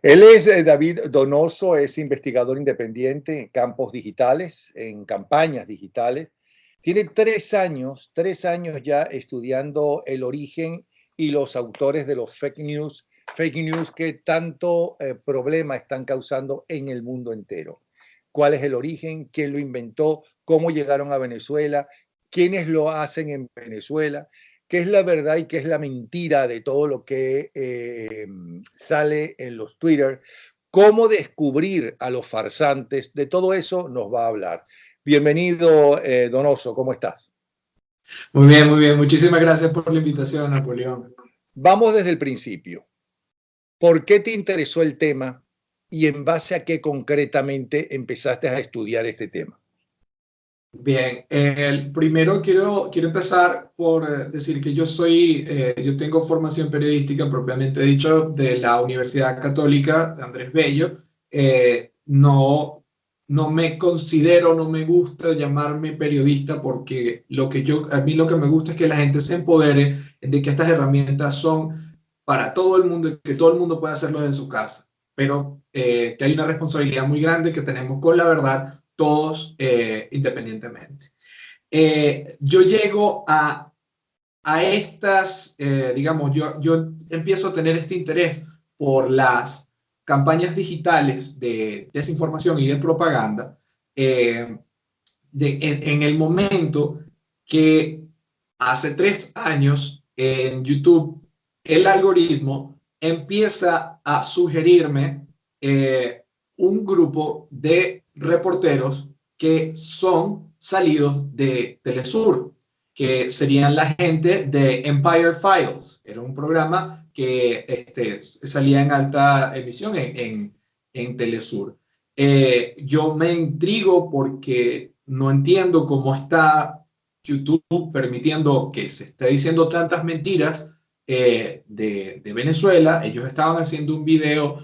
Él es David Donoso, es investigador independiente en campos digitales, en campañas digitales. Tiene 3 años ya estudiando el origen y los autores de los fake news que tanto problema están causando en el mundo entero. ¿Cuál es el origen? ¿Quién lo inventó? ¿Cómo llegaron a Venezuela? ¿Quiénes lo hacen en Venezuela? ¿Qué es la verdad y qué es la mentira de todo lo que sale en los Twitter? ¿Cómo descubrir a los farsantes? De todo eso nos va a hablar. Bienvenido, Donoso, ¿cómo estás? Muy bien, muy bien. Muchísimas gracias por la invitación, Napoleón. Vamos desde el principio. ¿Por qué te interesó el tema y en base a qué concretamente empezaste a estudiar este tema? Bien, primero quiero empezar por decir que yo tengo formación periodística propiamente dicho de la Universidad Católica de Andrés Bello. No me considero, no me gusta llamarme periodista porque a mí lo que me gusta es que la gente se empodere de que estas herramientas son para todo el mundo y que todo el mundo puede hacerlo desde su casa, pero que hay una responsabilidad muy grande que tenemos con la verdad todos independientemente. Yo llego a estas, digamos, yo empiezo a tener este interés por las campañas digitales de desinformación y de propaganda en el momento que hace 3 años en YouTube el algoritmo empieza a sugerirme un grupo de reporteros que son salidos de Telesur, que serían la gente de Empire Files. Era un programa que salía en alta emisión en Telesur. Yo me intrigo porque no entiendo cómo está YouTube permitiendo que se esté diciendo tantas mentiras de Venezuela. Ellos estaban haciendo un video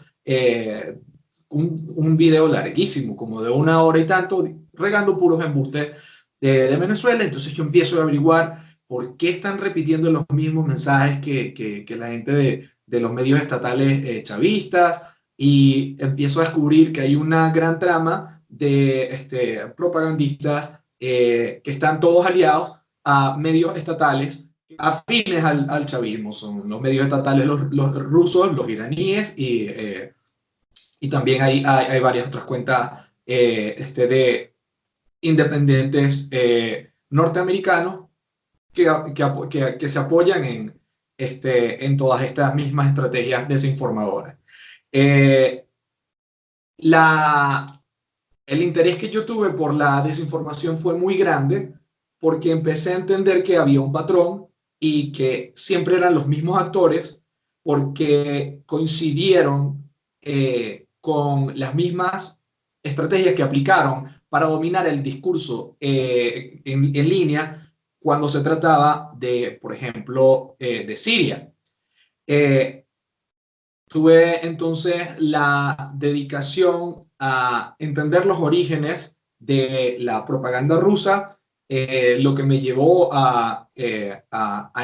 larguísimo, como de 1 hora y tanto, regando puros embustes de Venezuela. Entonces yo empiezo a averiguar por qué están repitiendo los mismos mensajes que la gente de los medios estatales chavistas, y empiezo a descubrir que hay una gran trama de propagandistas que están todos aliados a medios estatales afines al chavismo. Son los medios estatales los rusos, los iraníes y también hay varias otras cuentas de independientes norteamericanos que se apoyan en todas estas mismas estrategias desinformadoras. Eh, el interés que yo tuve por la desinformación fue muy grande porque empecé a entender que había un patrón y que siempre eran los mismos actores porque coincidieron con las mismas estrategias que aplicaron para dominar el discurso en línea cuando se trataba de, por ejemplo, de Siria. Tuve entonces la dedicación a entender los orígenes de la propaganda rusa, lo que me llevó a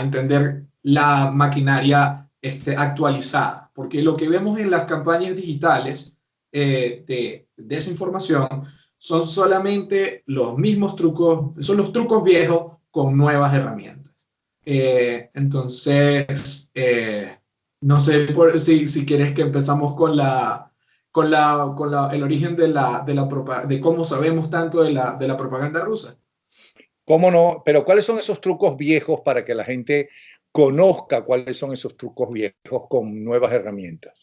entender la maquinaria actualizada, porque lo que vemos en las campañas digitales de desinformación son solamente los mismos trucos, son los trucos viejos con nuevas herramientas. Entonces, no sé si quieres que empezamos el origen de cómo sabemos tanto de la propaganda rusa. ¿Cómo no? Pero ¿cuáles son esos trucos viejos para que la gente conozca cuáles son esos trucos viejos con nuevas herramientas?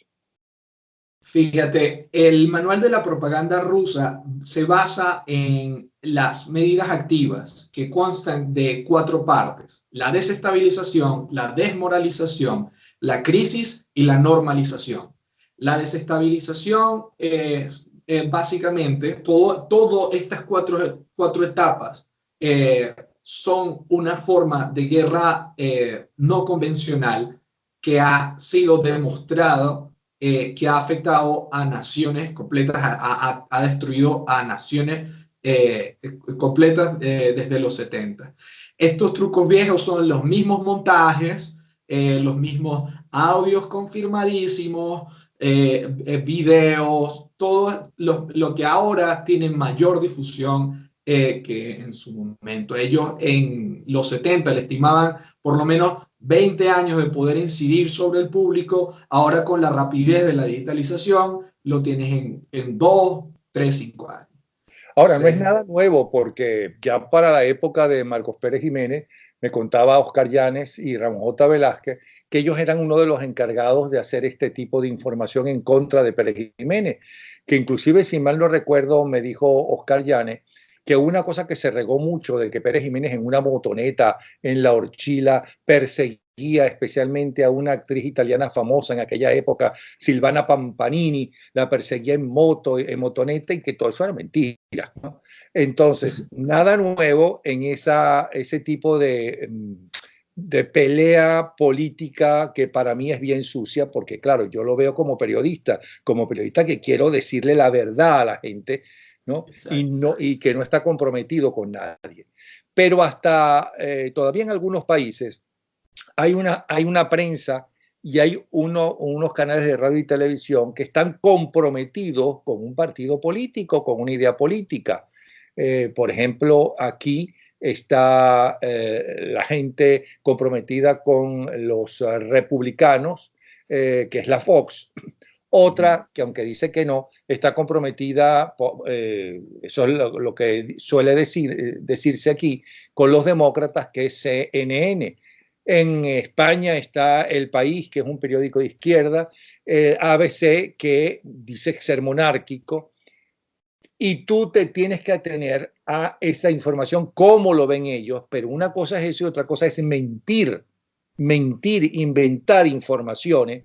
Fíjate, el manual de la propaganda rusa se basa en las medidas activas que constan de 4 partes: la desestabilización, la desmoralización, la crisis y la normalización. La desestabilización es básicamente todas estas cuatro etapas son una forma de guerra no convencional que ha sido demostrado que ha afectado a naciones completas, ha destruido a naciones completas desde los 70. Estos trucos viejos son los mismos montajes, los mismos audios confirmadísimos, videos, todo lo que ahora tiene mayor difusión que en su momento. Ellos en los 70 le estimaban por lo menos 20 años de poder incidir sobre el público. Ahora con la rapidez de la digitalización lo tienes en 2, 3, 5 años. Ahora, no es Entonces, nada nuevo porque ya para la época de Marcos Pérez Jiménez, me contaba Oscar Llanes y Ramón J. Velázquez que ellos eran uno de los encargados de hacer este tipo de información en contra de Pérez Jiménez, que inclusive, si mal no recuerdo, me dijo Oscar Llanes que una cosa que se regó mucho de que Pérez Jiménez en una motoneta en La Horchila perseguía especialmente a una actriz italiana famosa en aquella época, Silvana Pampanini, la perseguía en moto, en motoneta, y que todo eso era mentira, ¿no? Entonces, nada nuevo en ese tipo de pelea política que para mí es bien sucia, porque claro, yo lo veo como periodista que quiero decirle la verdad a la gente, ¿no? exacto. Y que no está comprometido con nadie. Pero hasta todavía en algunos países hay una prensa y hay unos canales de radio y televisión que están comprometidos con un partido político, con una idea política. Por ejemplo, aquí está la gente comprometida con los republicanos, que es la Fox. Otra, que aunque dice que no, está comprometida, eso es lo que suele decirse aquí, con los demócratas, que es CNN. En España está El País, que es un periódico de izquierda, ABC, que dice ser monárquico, y tú te tienes que atener a esa información, cómo lo ven ellos, pero una cosa es eso y otra cosa es mentir, inventar informaciones,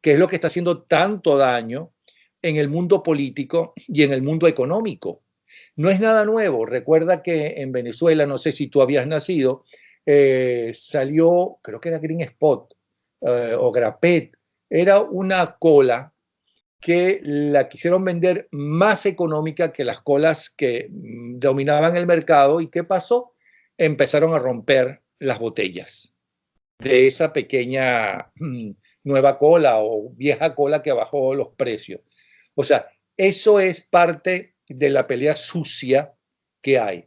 que es lo que está haciendo tanto daño en el mundo político y en el mundo económico. No es nada nuevo. Recuerda que en Venezuela, no sé si tú habías nacido, salió, creo que era Green Spot o Grapet, era una cola que la quisieron vender más económica que las colas que dominaban el mercado. ¿Y qué pasó? Empezaron a romper las botellas de esa pequeña nueva cola o vieja cola que bajó los precios. O sea, eso es parte de la pelea sucia que hay.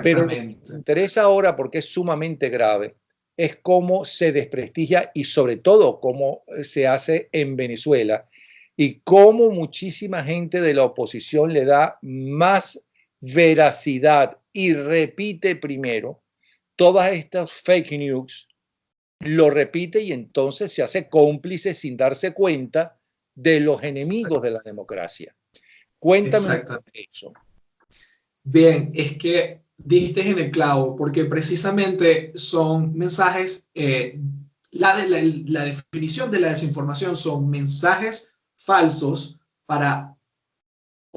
Pero lo que me Exactamente. interesa ahora, porque es sumamente grave, es cómo se desprestigia y sobre todo cómo se hace en Venezuela y cómo muchísima gente de la oposición le da más veracidad y repite primero todas estas fake news, lo repite y entonces se hace cómplice sin darse cuenta de los enemigos de la democracia. Cuéntame un Exacto. poco de eso. Bien, es que diste en el clavo, porque precisamente son mensajes, la definición de la desinformación son mensajes falsos para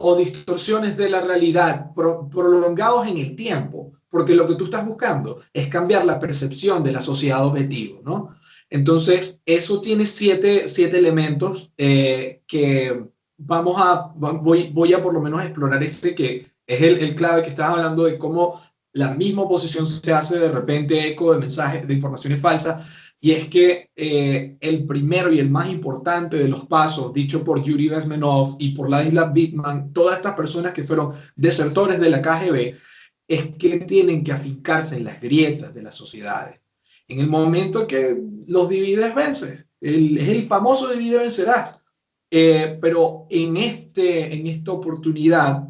o distorsiones de la realidad prolongados en el tiempo, porque lo que tú estás buscando es cambiar la percepción de la sociedad objetivo, ¿no? Entonces, eso tiene siete elementos que voy a por lo menos explorar este que es el clave que estabas hablando de cómo la misma oposición se hace de repente eco de mensajes, de informaciones falsas, y es que el primero y el más importante de los pasos, dicho por Yuri Bezmenov y por Ladislav Bittman, todas estas personas que fueron desertores de la KGB, es que tienen que afincarse en las grietas de las sociedades. En el momento que los divides, vences. Es el famoso divide, vencerás. Pero en esta oportunidad,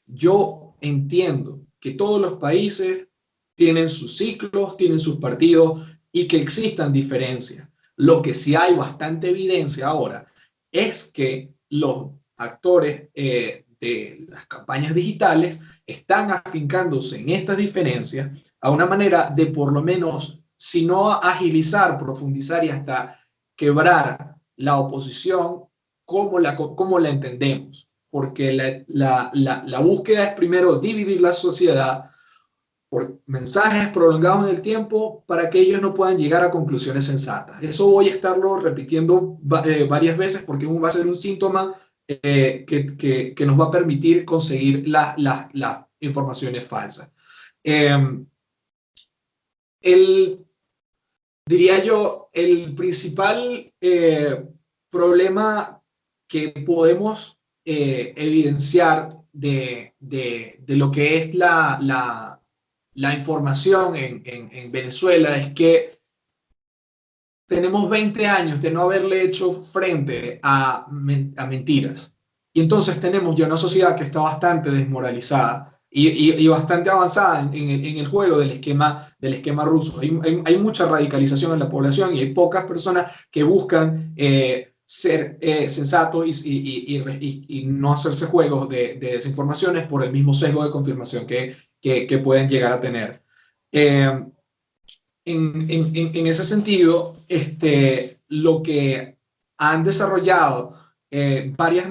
yo entiendo que todos los países tienen sus ciclos, tienen sus partidos y que existan diferencias. Lo que sí hay bastante evidencia ahora es que los actores de las campañas digitales están afincándose en estas diferencias a una manera de por lo menos, si no agilizar, profundizar y hasta quebrar la oposición, cómo la entendemos. Porque la búsqueda es primero dividir la sociedad por mensajes prolongados en el tiempo para que ellos no puedan llegar a conclusiones sensatas. Eso voy a estarlo repitiendo varias veces porque va a ser un síntoma que nos va a permitir conseguir las informaciones falsas. Diría yo, el principal problema que podemos evidenciar de lo que es la información en Venezuela es que tenemos 20 años de no haberle hecho frente a mentiras. Y entonces tenemos ya una sociedad que está bastante desmoralizada y bastante avanzada en el juego del esquema ruso. Hay mucha radicalización en la población y hay pocas personas que buscan ser sensatos y no hacerse juegos de desinformaciones por el mismo sesgo de confirmación que pueden llegar a tener. En ese sentido, lo que han desarrollado varias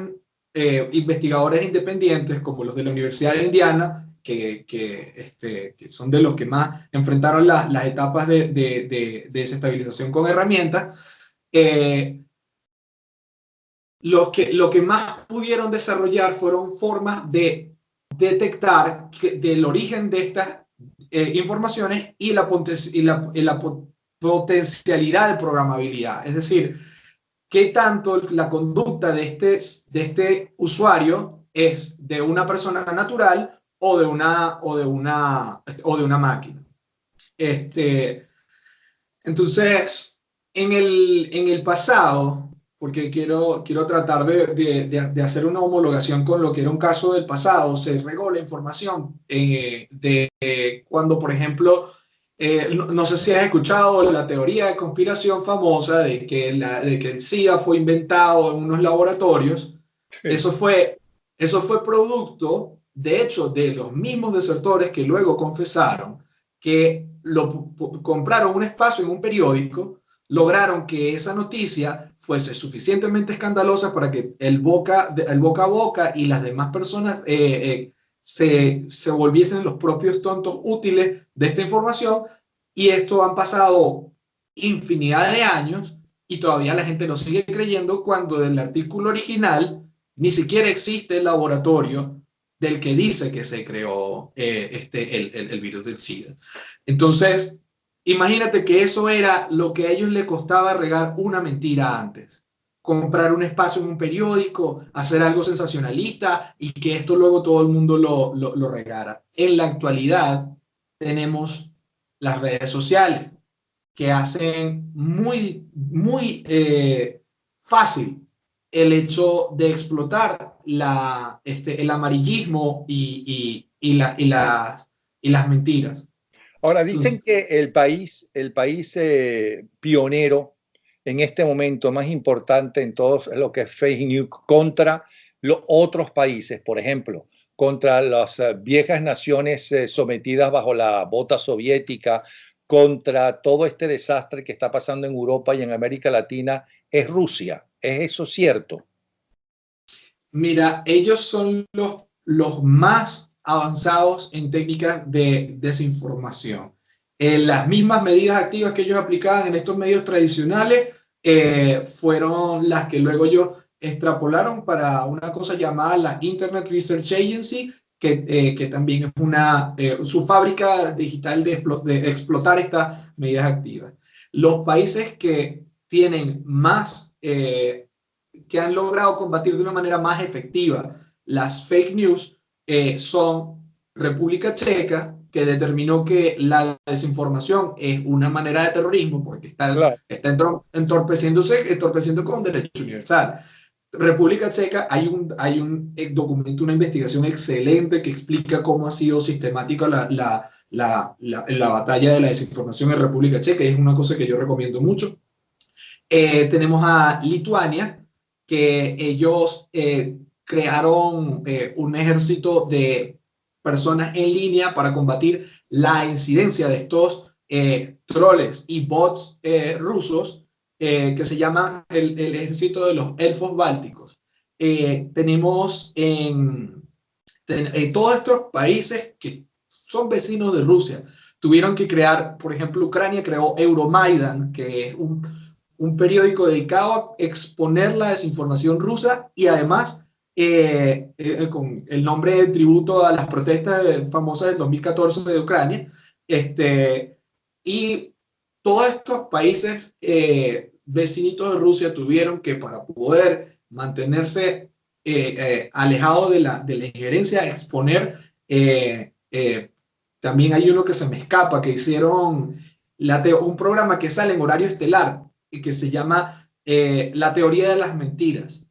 investigadores independientes, como los de la Universidad de Indiana, que son de los que más enfrentaron las etapas de desestabilización con herramientas, lo que más pudieron desarrollar fueron formas de detectar del origen de estas informaciones y la potencialidad de programabilidad. Es decir, qué tanto la conducta de este usuario es de una persona natural o de una máquina. Entonces, en el pasado, porque quiero tratar de hacer una homologación con lo que era un caso del pasado, se regó la información de cuando, por ejemplo, no sé si has escuchado la teoría de conspiración famosa de que el SIDA fue inventado en unos laboratorios. Sí. Eso fue producto, de hecho, de los mismos desertores que luego confesaron que compraron un espacio en un periódico, lograron que esa noticia fuese suficientemente escandalosa para que el boca a boca y las demás personas se volviesen los propios tontos útiles de esta información, y esto han pasado infinidad de años y todavía la gente lo sigue creyendo, cuando del artículo original ni siquiera existe el laboratorio del que dice que se creó el virus del SIDA. Entonces, imagínate que eso era lo que a ellos les costaba regar una mentira antes. Comprar un espacio en un periódico, hacer algo sensacionalista y que esto luego todo el mundo lo regara. En la actualidad tenemos las redes sociales que hacen muy, muy fácil el hecho de explotar el amarillismo y las mentiras. Ahora, dicen que el país pionero en este momento más importante en todo lo que es fake news contra los otros países, por ejemplo, contra las viejas naciones sometidas bajo la bota soviética, contra todo este desastre que está pasando en Europa y en América Latina, es Rusia. ¿Es eso cierto? Mira, ellos son los más avanzados en técnicas de desinformación. Las mismas medidas activas que ellos aplicaban en estos medios tradicionales fueron las que luego ellos extrapolaron para una cosa llamada la Internet Research Agency, que también es su fábrica digital de explotar estas medidas activas. Los países que tienen más, que han logrado combatir de una manera más efectiva las fake news, son República Checa, que determinó que la desinformación es una manera de terrorismo porque está entorpeciendo con un derecho universal. República Checa, hay un documento, una investigación excelente que explica cómo ha sido sistemática la batalla de la desinformación en República Checa, y es una cosa que yo recomiendo mucho. Tenemos a Lituania, que ellos crearon un ejército de personas en línea para combatir la incidencia de estos troles y bots rusos, que se llama el ejército de los elfos bálticos. Tenemos todos estos países que son vecinos de Rusia, tuvieron que crear, por ejemplo, Ucrania creó Euromaidan, que es un periódico dedicado a exponer la desinformación rusa y además con el nombre de tributo a las protestas famosas del 2014 de Ucrania. Y todos estos países vecinitos de Rusia tuvieron que, para poder mantenerse alejado de la injerencia, exponer. También hay uno que se me escapa, que hicieron un programa que sale en horario estelar y que se llama La teoría de las mentiras.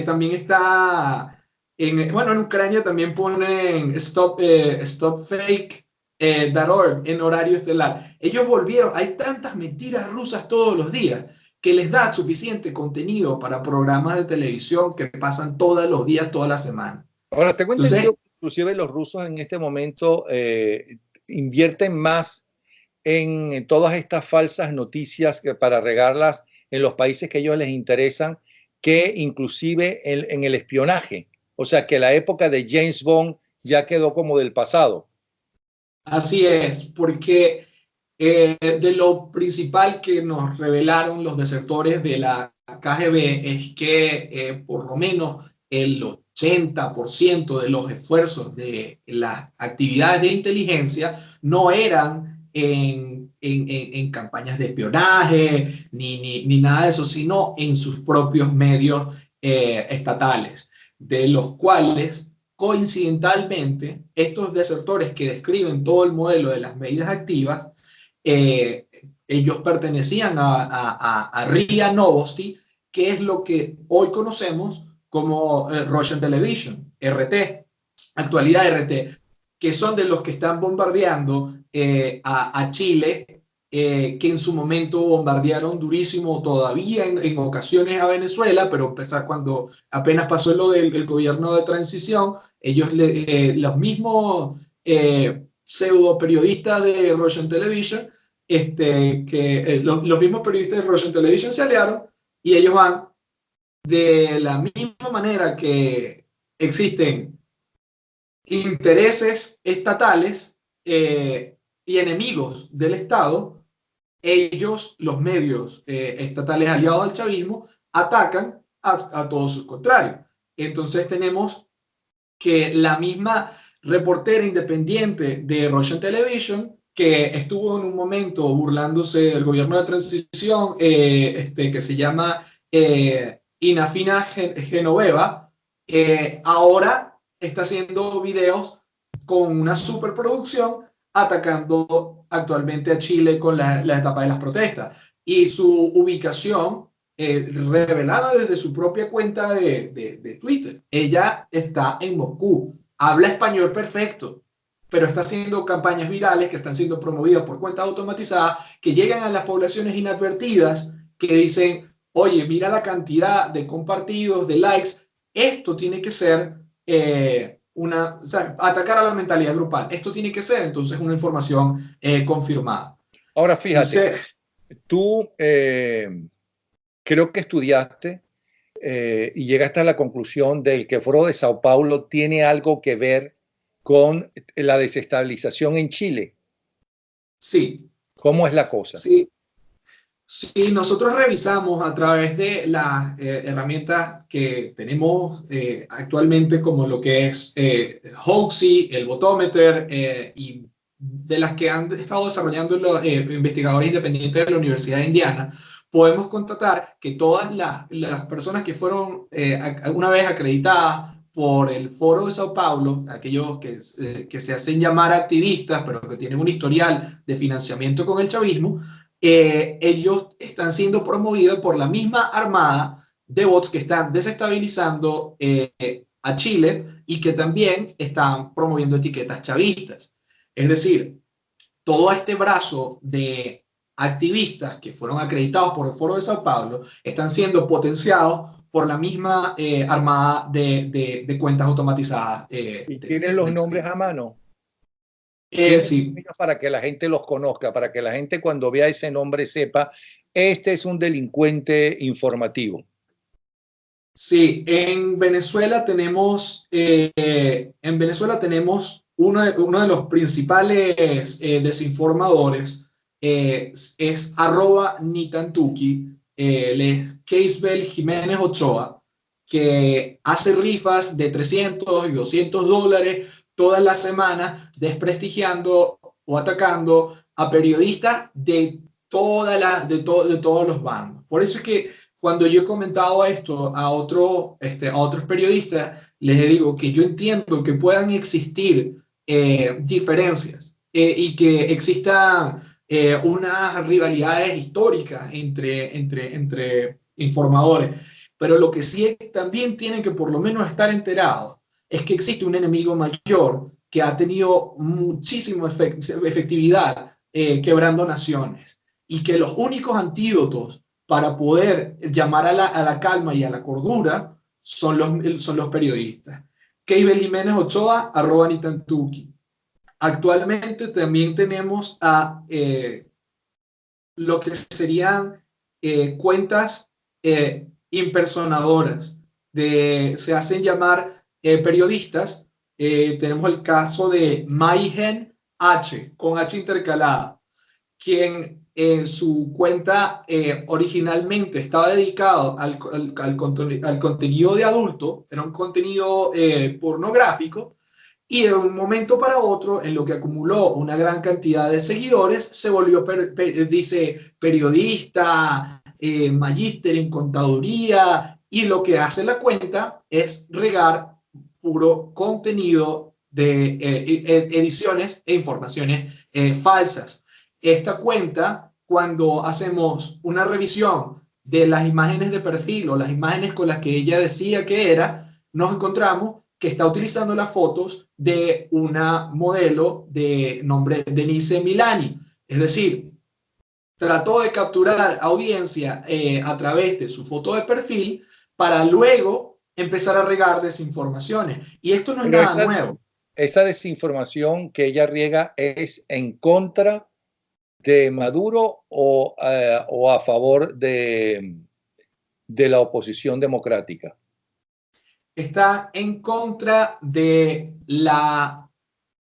También está, en Ucrania también ponen stopfake.org en horario estelar. Ellos volvieron, hay tantas mentiras rusas todos los días que les da suficiente contenido para programas de televisión que pasan todos los días, toda la semana. Ahora, tengo Entonces, entendido que inclusive los rusos en este momento invierten más en todas estas falsas noticias para regarlas en los países que a ellos les interesan, que inclusive en el espionaje. O sea, que la época de James Bond ya quedó como del pasado. Así es, porque de lo principal que nos revelaron los desertores de la KGB es que por lo menos el 80% de los esfuerzos de las actividades de inteligencia no eran en campañas de espionaje ni nada de eso, sino en sus propios medios estatales, de los cuales coincidentalmente estos desertores que describen todo el modelo de las medidas activas, ellos pertenecían a RIA Novosti, que es lo que hoy conocemos como Russian Television, RT, actualidad RT, que son de los que están bombardeando a Chile, que en su momento bombardearon durísimo todavía en ocasiones a Venezuela, pero cuando apenas pasó lo del gobierno de transición, ellos, los mismos pseudo periodistas de Russian Television, los mismos periodistas de Russian Television se aliaron y ellos van de la misma manera que existen intereses estatales y enemigos del Estado. Ellos, los medios estatales aliados al chavismo, atacan a todos sus contrarios. Entonces tenemos que la misma reportera independiente de Russian Television, que estuvo en un momento burlándose del gobierno de transición, que se llama Inafina Genoveva, ahora está haciendo videos con una superproducción atacando actualmente a Chile con la etapa de las protestas. Y su ubicación revelada desde su propia cuenta de Twitter. Ella está en Moscú, habla español perfecto, pero está haciendo campañas virales que están siendo promovidas por cuentas automatizadas que llegan a las poblaciones inadvertidas, que dicen, oye, mira la cantidad de compartidos, de likes, esto tiene que ser o sea, atacar a la mentalidad grupal. Esto tiene que ser entonces una información confirmada. Ahora, fíjate, tú creo que estudiaste y llegaste a la conclusión de que el Foro de Sao Paulo tiene algo que ver con la desestabilización en Chile. Sí. ¿Cómo es la cosa? Sí. Sí, nosotros revisamos a través de las herramientas que tenemos actualmente, como lo que es Hoaxy, el Botometer, y de las que han estado desarrollando los investigadores independientes de la Universidad de Indiana, podemos constatar que todas las personas que fueron una vez acreditadas por el Foro de Sao Paulo, aquellos que se hacen llamar activistas, pero que tienen un historial de financiamiento con el chavismo, ellos están siendo promovidos por la misma armada de bots que están desestabilizando a Chile y que también están promoviendo etiquetas chavistas. Es decir, todo este brazo de activistas que fueron acreditados por el Foro de Sao Paulo están siendo potenciados por la misma armada de cuentas automatizadas. ¿Y tienen los nombres a mano? Sí. Para que la gente los conozca, para que la gente cuando vea ese nombre sepa, este es un delincuente informativo. Sí, en Venezuela tenemos uno de los principales desinformadores, es @nitantuki, es Keisbel Jiménez Ochoa, que hace rifas de 300 y $200 todas las semanas, desprestigiando o atacando a periodistas de todos los bandos. Por eso es que cuando yo he comentado esto a otros periodistas, les digo que yo entiendo que puedan existir diferencias y que existan unas rivalidades históricas entre informadores, pero lo que sí también tienen que por lo menos estar enterados es que existe un enemigo mayor que ha tenido muchísima efectividad quebrando naciones y que los únicos antídotos para poder llamar a la calma y a la cordura son los periodistas. Keibel Jiménez Ochoa, @Nitantuki. Actualmente también tenemos a lo que serían cuentas impersonadoras, se hacen llamar periodistas. Tenemos el caso de Mayhem H, con H intercalada, quien en su cuenta originalmente estaba dedicado al contenido de adulto, era un contenido pornográfico, y de un momento para otro, en lo que acumuló una gran cantidad de seguidores, se volvió, dice, periodista, magíster en contaduría, y lo que hace la cuenta es regar puro contenido de ediciones e informaciones falsas. Esta cuenta, cuando hacemos una revisión de las imágenes de perfil o las imágenes con las que ella decía que era, nos encontramos que está utilizando las fotos de una modelo de nombre Denise Milani. Es decir, trató de capturar audiencia a través de su foto de perfil para luego empezar a regar desinformaciones. Y esto no es nada nuevo. Esa desinformación que ella riega es en contra de Maduro o a favor de la oposición democrática. Está en contra de la...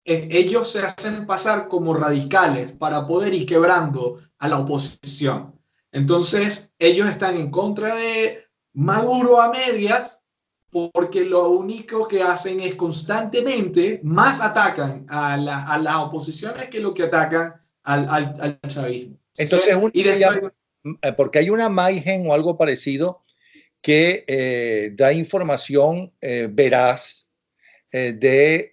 ellos se hacen pasar como radicales para poder ir quebrando a la oposición. Entonces, ellos están en contra de Maduro a medias, porque lo único que hacen es constantemente más atacan a las oposiciones que lo que atacan al chavismo. Entonces, porque hay una Mayhem o algo parecido que da información veraz de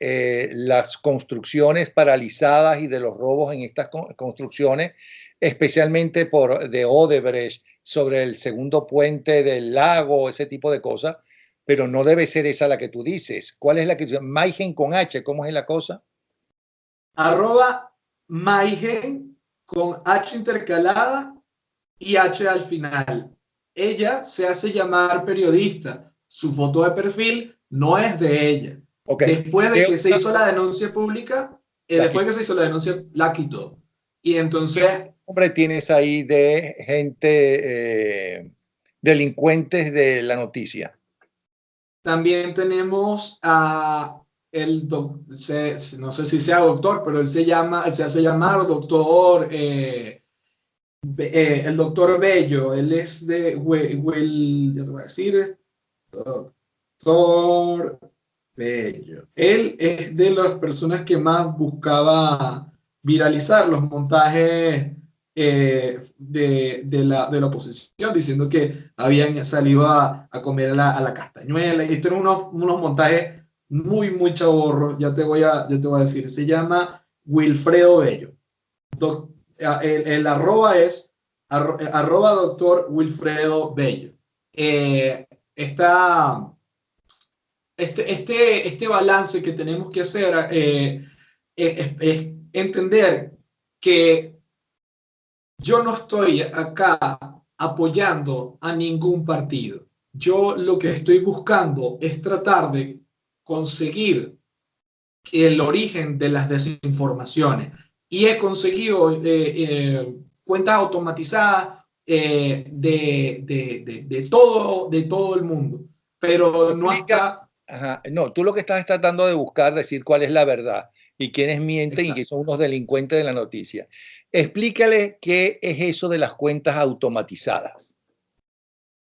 las construcciones paralizadas y de los robos en estas construcciones, especialmente de Odebrecht, sobre el segundo puente del lago, ese tipo de cosas, pero no debe ser esa la que tú dices. ¿Cuál es la que tú dices? Mayhem con H, ¿cómo es la cosa? @Mayhem con H intercalada y H al final. Ella se hace llamar periodista. Su foto de perfil no es de ella. Okay. Después de que se hizo la denuncia pública, la quitó. Y entonces... ¿Qué nombre tienes ahí de gente, delincuentes de la noticia? También tenemos a no sé si sea doctor, pero él se hace llamar doctor... el doctor Bello, él es de ya te voy a decir, doctor Bello. Él es de las personas que más buscaba viralizar los montajes de la oposición, diciendo que habían salido a comer a la castañuela. Y esto eran unos montajes muy chaborros, ya te voy a decir. Se llama Wilfredo Bello. El arroba es @doctor Wilfredo Bello. Este balance que tenemos que hacer es entender que yo no estoy acá apoyando a ningún partido. Yo lo que estoy buscando es tratar de conseguir el origen de las desinformaciones. Y he conseguido cuentas automatizadas de todo el mundo, pero no hasta... Ajá. No, tú lo que estás tratando de buscar, decir cuál es la verdad y quiénes mienten. Exacto. Y que son unos delincuentes de la noticia. Explícale qué es eso de las cuentas automatizadas.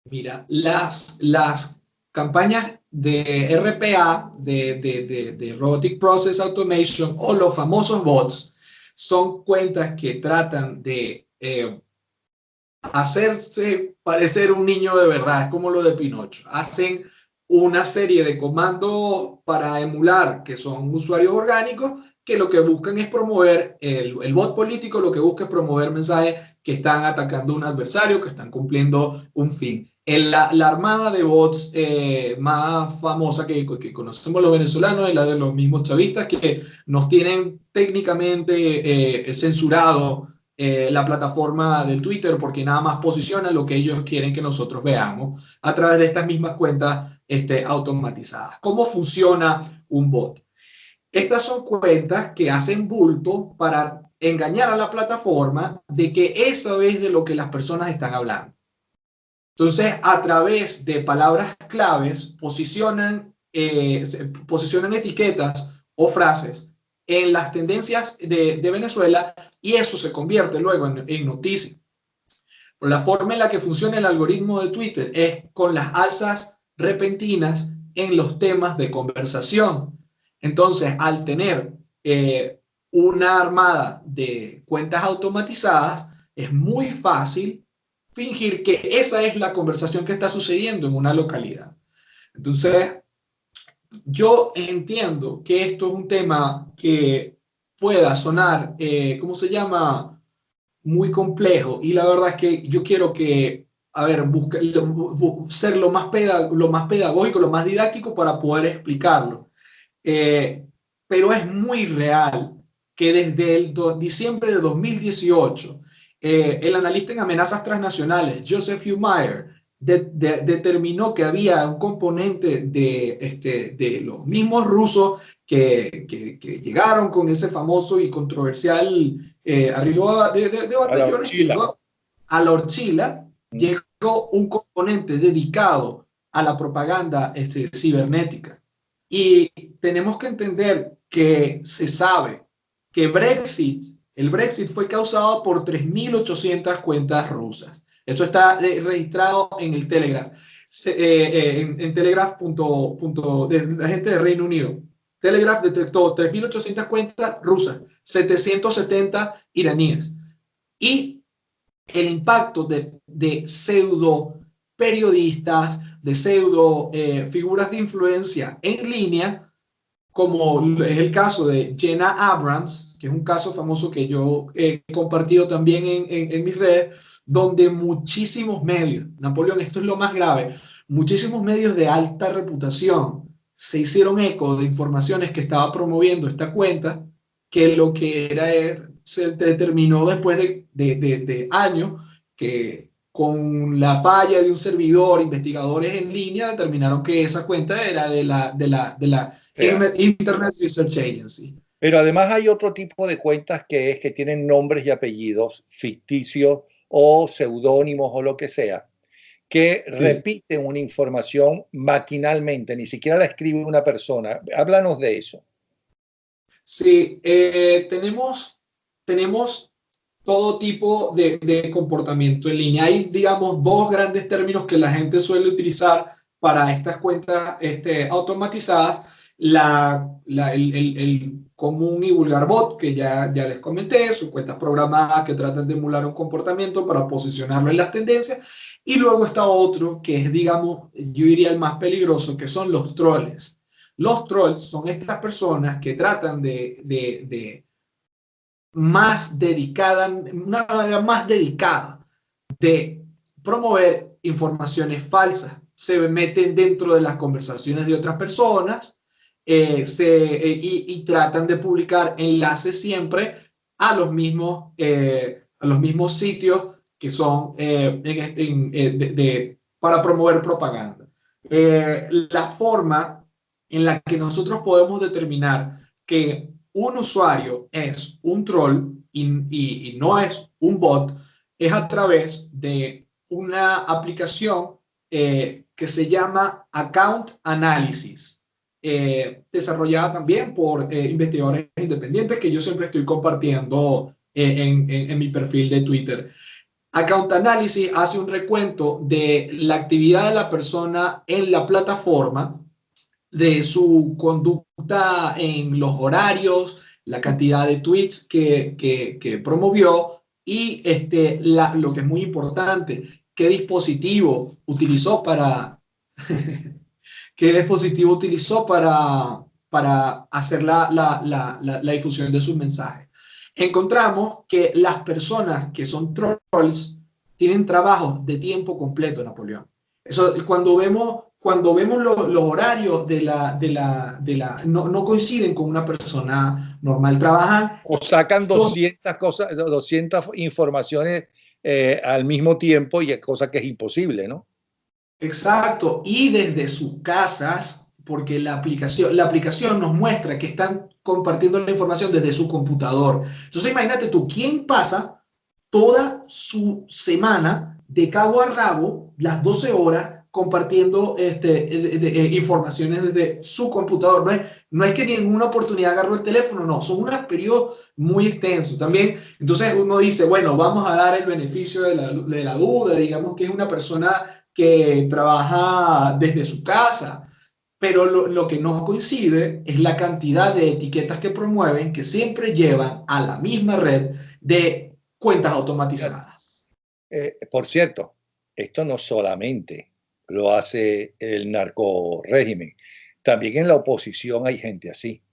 Mira, las campañas de RPA, de Robotic Process Automation, o los famosos bots, son cuentas que tratan de hacerse parecer un niño de verdad, es como lo de Pinocho. Hacen una serie de comandos para emular que son usuarios orgánicos que lo que buscan es promover, el bot político lo que busca es promover mensajes que están atacando a un adversario, que están cumpliendo un fin. La armada de bots más famosa que conocemos los venezolanos es la de los mismos chavistas que nos tienen técnicamente censurado la plataforma del Twitter porque nada más posiciona lo que ellos quieren que nosotros veamos a través de estas mismas cuentas automatizadas. ¿Cómo funciona un bot? Estas son cuentas que hacen bulto para engañar a la plataforma de que eso es de lo que las personas están hablando. Entonces, a través de palabras claves, posicionan etiquetas o frases en las tendencias de Venezuela y eso se convierte luego en noticia. La forma en la que funciona el algoritmo de Twitter es con las alzas repentinas en los temas de conversación. Entonces, al tener una armada de cuentas automatizadas, es muy fácil fingir que esa es la conversación que está sucediendo en una localidad. Entonces, yo entiendo que esto es un tema que pueda sonar, ¿cómo se llama? Muy complejo y la verdad es que yo quiero que, a ver, ser lo más pedagógico, lo más didáctico para poder explicarlo. Pero es muy real que desde diciembre de 2018, el analista en amenazas transnacionales, Joseph Hugh Meyer, determinó que había un componente de los mismos rusos que llegaron con ese famoso y controversial arribo de batallones, a la Orchila, llegó un componente dedicado a la propaganda cibernética. Y tenemos que entender que se sabe que el Brexit fue causado por 3.800 cuentas rusas. Eso está registrado en el Telegraph, en Telegraph. De la gente de Reino Unido. Telegraph detectó 3.800 cuentas rusas, 770 iraníes. Y el impacto de pseudo periodistas, de pseudo figuras de influencia en línea, como es el caso de Jenna Abrams, que es un caso famoso que yo he compartido también en mis redes, donde muchísimos medios, Napoleón, esto es lo más grave, muchísimos medios de alta reputación se hicieron eco de informaciones que estaba promoviendo esta cuenta, que lo que era se determinó después de años que con la falla de un servidor, investigadores en línea determinaron que esa cuenta era de la Internet Research Agency. Pero además hay otro tipo de cuentas que tienen nombres y apellidos ficticios o seudónimos o lo que sea, que repiten una información maquinalmente, ni siquiera la escribe una persona. Háblanos de eso. Sí, tenemos todo tipo de comportamiento en línea. Hay, digamos, dos grandes términos que la gente suele utilizar para estas cuentas automatizadas. El común y vulgar bot, que ya les comenté, son cuentas programadas que tratan de emular un comportamiento para posicionarlo en las tendencias. Y luego está otro que es, digamos, yo diría el más peligroso, que son los troles. Los trolls son estas personas que tratan de más dedicada, una manera más dedicada de promover informaciones falsas. Se meten dentro de las conversaciones de otras personas y tratan de publicar enlaces siempre a los mismos sitios que son para promover propaganda. La forma en la que nosotros podemos determinar que un usuario es un troll y no es un bot es a través de una aplicación que se llama Account Analysis, desarrollada también por investigadores independientes que yo siempre estoy compartiendo en mi perfil de Twitter. Account Analysis hace un recuento de la actividad de la persona en la plataforma, de su conducta en los horarios, la cantidad de tweets que promovió y lo que es muy importante, qué dispositivo utilizó para, qué dispositivo utilizó para hacer la difusión de sus mensajes. Encontramos que las personas que son trolls tienen trabajos de tiempo completo, Napoleón. Eso, cuando vemos los horarios no coinciden con una persona normal. Trabajan o sacan 200 cosas, 200 informaciones al mismo tiempo, y es cosa que es imposible, ¿no? Exacto, y desde sus casas, porque la aplicación nos muestra que están compartiendo la información desde su computador. Entonces imagínate tú, ¿quién pasa toda su semana de cabo a rabo, las 12 horas, compartiendo informaciones desde su computador? No es que ninguna oportunidad agarró el teléfono, no, son unos periodos muy extensos. También, entonces uno dice, bueno, vamos a dar el beneficio de la duda, digamos que es una persona que trabaja desde su casa, pero lo que no coincide es la cantidad de etiquetas que promueven que siempre llevan a la misma red de cuentas automatizadas. Por cierto, esto no solamente lo hace el narco régimen, también en la oposición hay gente así.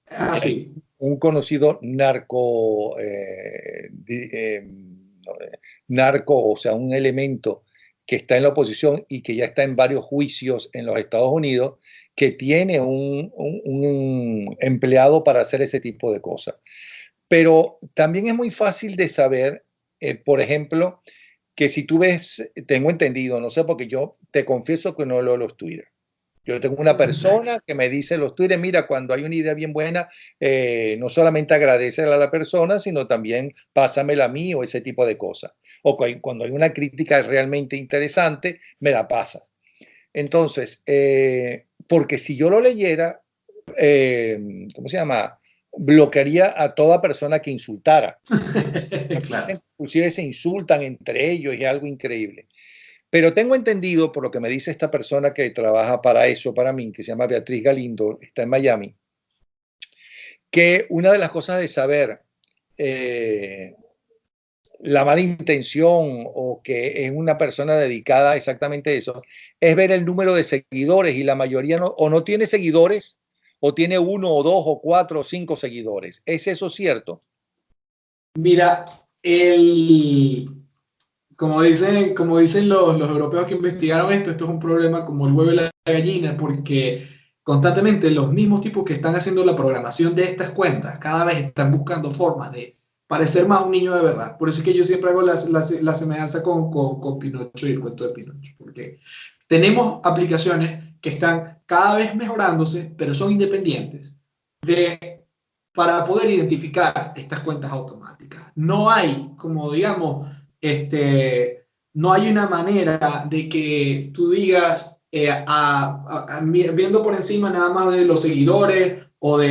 Así. Un conocido narco, o sea, un elemento que está en la oposición y que ya está en varios juicios en los Estados Unidos, que tiene un empleado para hacer ese tipo de cosas. Pero también es muy fácil de saber, por ejemplo, que si tú ves, tengo entendido, no sé, porque yo te confieso que no leo los Twitter. Yo tengo una persona que me dice los Twitter, mira, cuando hay una idea bien buena, no solamente agradecerle a la persona, sino también pásamela a mí o ese tipo de cosas. O cuando hay una crítica realmente interesante, me la pasa. Entonces, porque si yo lo leyera, ¿cómo se llama? Bloquearía a toda persona que insultara. Claro. Inclusive se insultan entre ellos y es algo increíble. Pero tengo entendido, por lo que me dice esta persona que trabaja para eso, para mí, que se llama Beatriz Galindo, está en Miami, que una de las cosas de saber la mala intención o que es una persona dedicada a exactamente eso, es ver el número de seguidores, y la mayoría o no tiene seguidores, o tiene 1 o 2 o 4 o 5 seguidores. ¿Es eso cierto? Mira, como dicen los europeos que investigaron esto es un problema como el huevo y la gallina, porque constantemente los mismos tipos que están haciendo la programación de estas cuentas cada vez están buscando formas de parecer más un niño de verdad. Por eso es que yo siempre hago la semejanza con Pinocho y el cuento de Pinocho, porque tenemos aplicaciones que están cada vez mejorándose, pero son independientes, para poder identificar estas cuentas automáticas. No hay, como digamos, no hay una manera de que tú digas, viendo por encima nada más de los seguidores por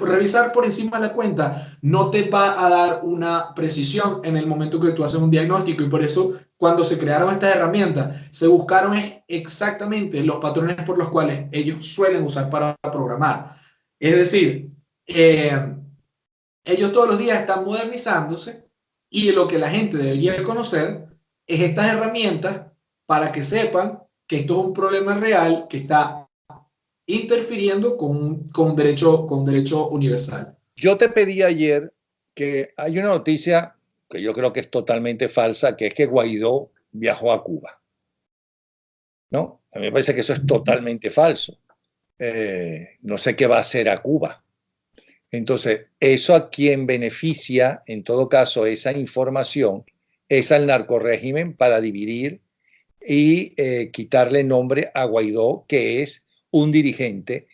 revisar por encima de la cuenta, no te va a dar una precisión en el momento que tú haces un diagnóstico, y por eso cuando se crearon estas herramientas se buscaron exactamente los patrones por los cuales ellos suelen usar para programar. Es decir, ellos todos los días están modernizándose, y lo que la gente debería conocer es estas herramientas para que sepan que esto es un problema real que está interfiriendo con derecho universal. Yo te pedí ayer que hay una noticia que yo creo que es totalmente falsa, que es que Guaidó viajó a Cuba. ¿No? A mí me parece que eso es totalmente falso. No sé qué va a hacer a Cuba. Entonces, eso a quien beneficia, en todo caso, esa información, es al narcorrégimen para dividir y quitarle nombre a Guaidó, que es un dirigente,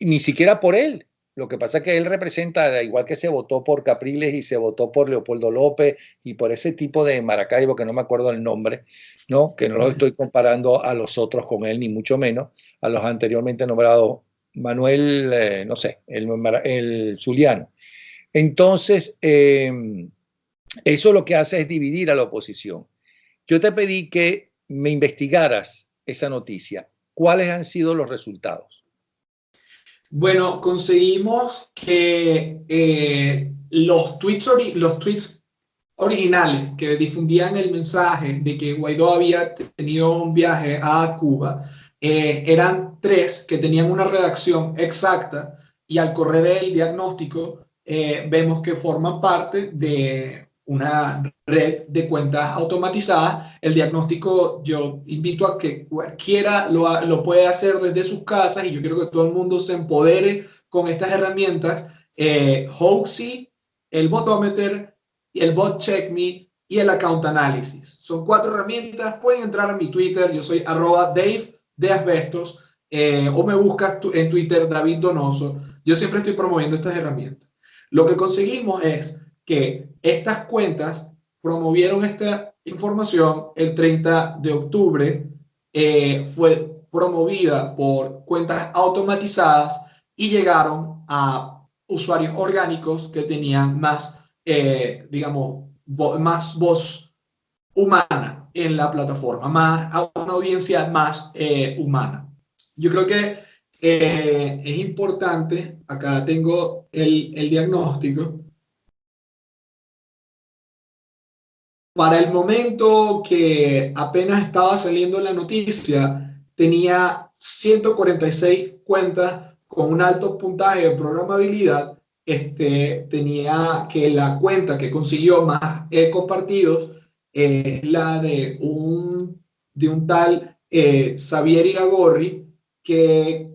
ni siquiera por él. Lo que pasa es que él representa, igual que se votó por Capriles y se votó por Leopoldo López y por ese tipo de Maracaibo, que no me acuerdo el nombre, ¿no? Que no lo estoy comparando a los otros con él, ni mucho menos, a los anteriormente nombrados, Manuel, no sé, el Zuliano. Entonces, eso lo que hace es dividir a la oposición. Yo te pedí que me investigaras esa noticia. ¿Cuáles han sido los resultados? Bueno, conseguimos que los tweets originales que difundían el mensaje de que Guaidó había tenido un viaje a Cuba, eran tres que tenían una redacción exacta y al correr el diagnóstico vemos que forman parte de una red de cuentas automatizadas. El diagnóstico yo invito a que cualquiera lo puede hacer desde sus casas y yo quiero que todo el mundo se empodere con estas herramientas. Hoaxy, el Botometer, el Bot Check Me y el Account Analysis. Son 4 herramientas. Pueden entrar a mi Twitter, yo soy @Dave de Asbestos, o me buscas en Twitter David Donoso. Yo siempre estoy promoviendo estas herramientas. Lo que conseguimos es que estas cuentas promovieron esta información el 30 de octubre, fue promovida por cuentas automatizadas y llegaron a usuarios orgánicos que tenían más, digamos, más voz humana en la plataforma, más a una audiencia más humana. Yo creo que es importante, acá tengo el diagnóstico. Para el momento que apenas estaba saliendo la noticia, tenía 146 cuentas con un alto puntaje de programabilidad. Tenía que la cuenta que consiguió más compartidos es la de un tal Xavier Iragorri, que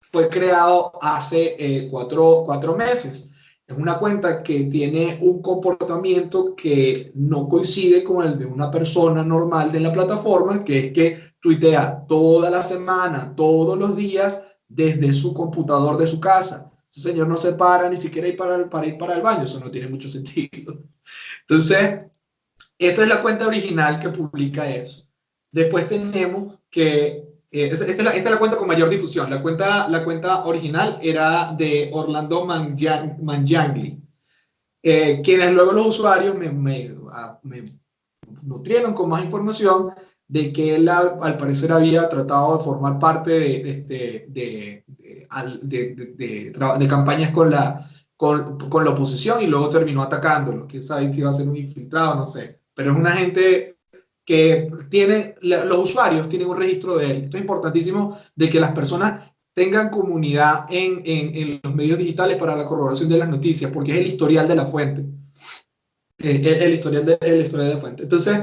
fue creado hace 4 meses. Es una cuenta que tiene un comportamiento que no coincide con el de una persona normal de la plataforma, que es que tuitea toda la semana, todos los días, desde su computador de su casa. Ese señor no se para ni siquiera para ir para el baño, eso no tiene mucho sentido. Entonces, esta es la cuenta original que publica eso. Después tenemos que, esta es la cuenta con mayor difusión. La cuenta original era de Orlando Mangiangli, quienes luego los usuarios me nutrieron con más información de que él al parecer había tratado de formar parte de campañas con la oposición y luego terminó atacándolo. Quién sabe si va a ser un infiltrado, no sé. Pero es una gente que los usuarios tienen un registro de él. Esto es importantísimo, de que las personas tengan comunidad en los medios digitales para la corroboración de las noticias, porque es el historial de la fuente. El historial de la fuente. Entonces,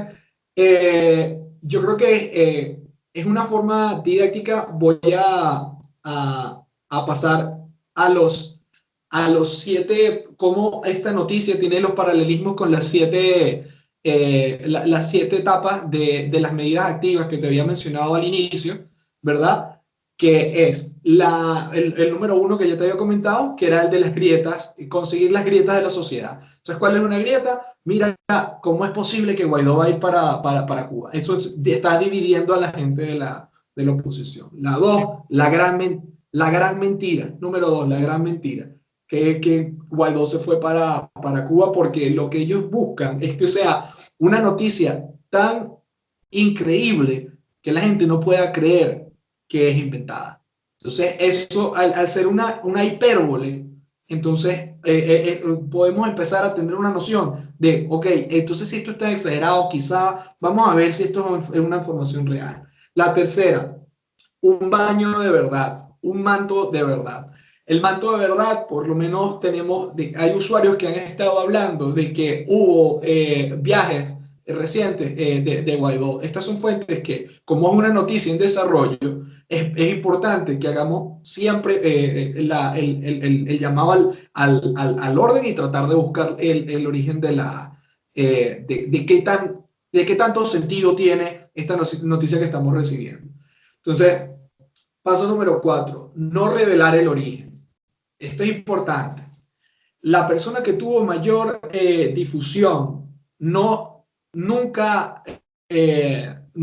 yo creo que es una forma didáctica. Voy a pasar a los 7, cómo esta noticia tiene los paralelismos con las 7 las 7 etapas de las medidas activas que te había mencionado al inicio, ¿verdad? Que es el número 1 que ya te había comentado, que era el de las grietas, conseguir las grietas de la sociedad. Entonces, ¿cuál es una grieta? Mira, ¿cómo es posible que Guaidó va a ir para Cuba? Eso está dividiendo a la gente de la oposición. La 2, la gran mentira. Número 2, la gran mentira. Que Guaidó se fue para Cuba, porque lo que ellos buscan es que sea una noticia tan increíble que la gente no pueda creer que es inventada. Entonces, eso, al ser una hipérbole, entonces podemos empezar a tener una noción de, ok, entonces si esto está exagerado, quizá vamos a ver si esto es una información real. La tercera, un baño de verdad, un manto de verdad. El manto de verdad, por lo menos hay usuarios que han estado hablando de que hubo viajes recientes de Guaidó. Estas son fuentes que, como es una noticia en desarrollo, es importante que hagamos siempre el llamado al orden y tratar de buscar el origen de qué tanto sentido tiene esta noticia que estamos recibiendo. Entonces, paso número 4, no revelar el origen. Esto es importante. La persona que tuvo mayor difusión nunca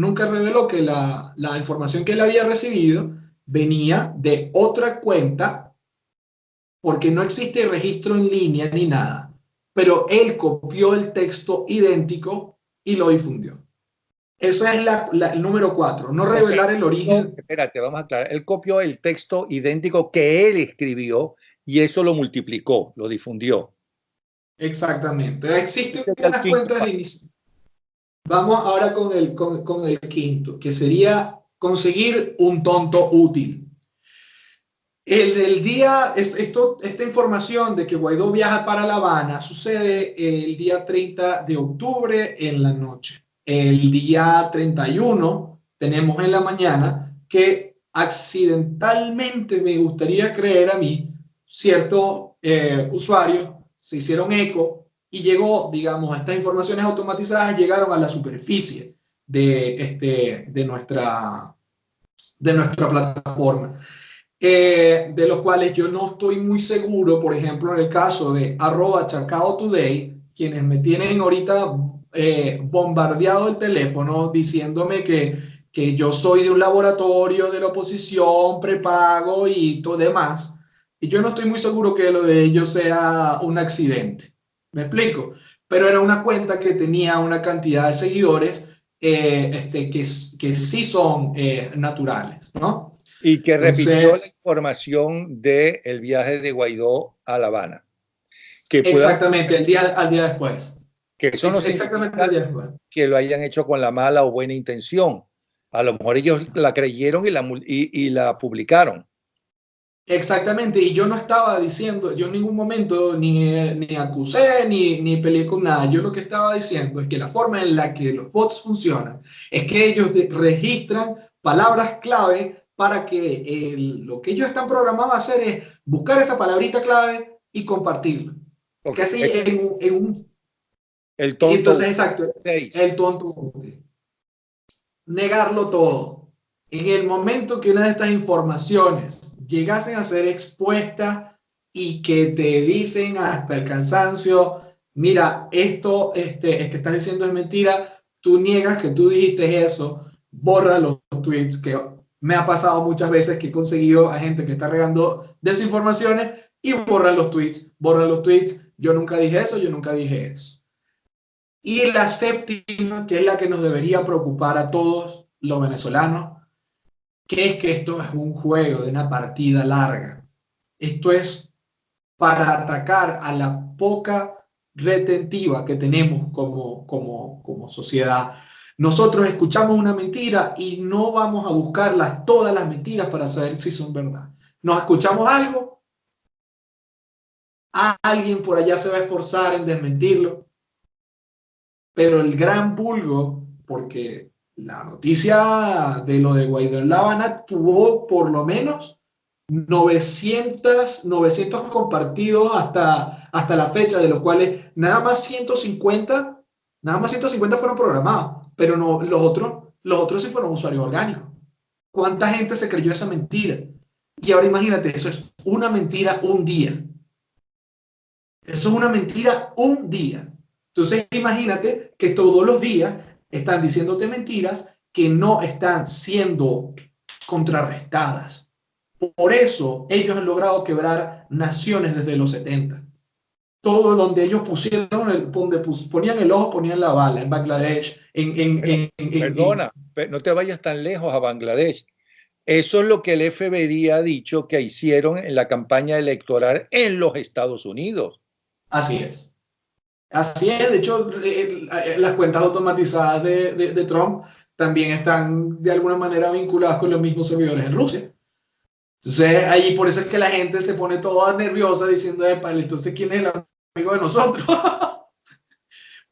reveló que la información que él había recibido venía de otra cuenta, porque no existe registro en línea ni nada, pero él copió el texto idéntico y lo difundió. Esa es el número 4, no revelar el origen. No, espérate, vamos a aclarar. Él copió el texto idéntico que él escribió y eso lo multiplicó, lo difundió. Exactamente. Existen Ese es el unas quinto cuentas de paso. inicio. Vamos ahora con el quinto, que sería conseguir un tonto útil. El día, esta información de que Guaidó viaja para La Habana sucede el día 30 de octubre en la noche. El día 31 tenemos en la mañana que accidentalmente, me gustaría creer a mí, ciertos usuarios se hicieron eco y llegó, digamos, estas informaciones automatizadas llegaron a la superficie de nuestra plataforma. De los cuales yo no estoy muy seguro, por ejemplo, en el caso de @chacao_today, quienes me tienen ahorita bombardeado el teléfono diciéndome que yo soy de un laboratorio de la oposición, prepago y todo demás, y yo no estoy muy seguro que lo de ellos sea un accidente. ¿Me explico? Pero era una cuenta que tenía una cantidad de seguidores que sí son naturales, ¿no? Y que repitió la Entonces, información del viaje de Guaidó a La Habana. Que puedan, exactamente, al día después. que eso no Exactamente al significa día después. que lo hayan hecho con la mala o buena intención. A lo mejor ellos la creyeron y la publicaron. Exactamente, y yo no estaba diciendo, yo en ningún momento ni acusé ni peleé con nada. Yo lo que estaba diciendo es que la forma en la que los bots funcionan es que ellos registran palabras clave para que lo que ellos están programados a hacer es buscar esa palabrita clave y compartirla. Que Okay. así en un... El tonto Entonces, exacto, 6. el tonto. Negarlo todo. En el momento que una de estas informaciones llegasen a ser expuestas y que te dicen hasta el cansancio, mira, esto es que estás diciendo es mentira, tú niegas que tú dijiste eso, borra los tweets, que me ha pasado muchas veces que he conseguido a gente que está regando desinformaciones y borra los tweets, yo nunca dije eso, yo nunca dije eso. Y la séptima, que es la que nos debería preocupar a todos los venezolanos, que es que esto es un juego de una partida larga. Esto es para atacar a la poca retentiva que tenemos como sociedad. Nosotros escuchamos una mentira y no vamos a buscar todas las mentiras para saber si son verdad. Nos escuchamos algo, alguien por allá se va a esforzar en desmentirlo, pero el gran vulgo, porque la noticia de lo de Guaidó en La Habana tuvo por lo menos 900 compartidos hasta la fecha, de los cuales nada más 150 fueron programados, pero no, los otros sí fueron usuarios orgánicos. ¿Cuánta gente se creyó esa mentira? Y ahora imagínate, eso es una mentira un día. Eso es una mentira un día. Entonces imagínate que todos los días están diciéndote mentiras que no están siendo contrarrestadas. Por eso ellos han logrado quebrar naciones desde los 70. Todo donde ellos donde ponían el ojo, ponían la bala, en Bangladesh, Perdona, no te vayas tan lejos a Bangladesh. Eso es lo que el FBI ha dicho que hicieron en la campaña electoral en los Estados Unidos. Así es. Así es, de hecho, las cuentas automatizadas de Trump también están de alguna manera vinculadas con los mismos servidores en Rusia. Entonces, ahí por eso es que la gente se pone toda nerviosa diciendo, entonces, ¿quién es el amigo de nosotros?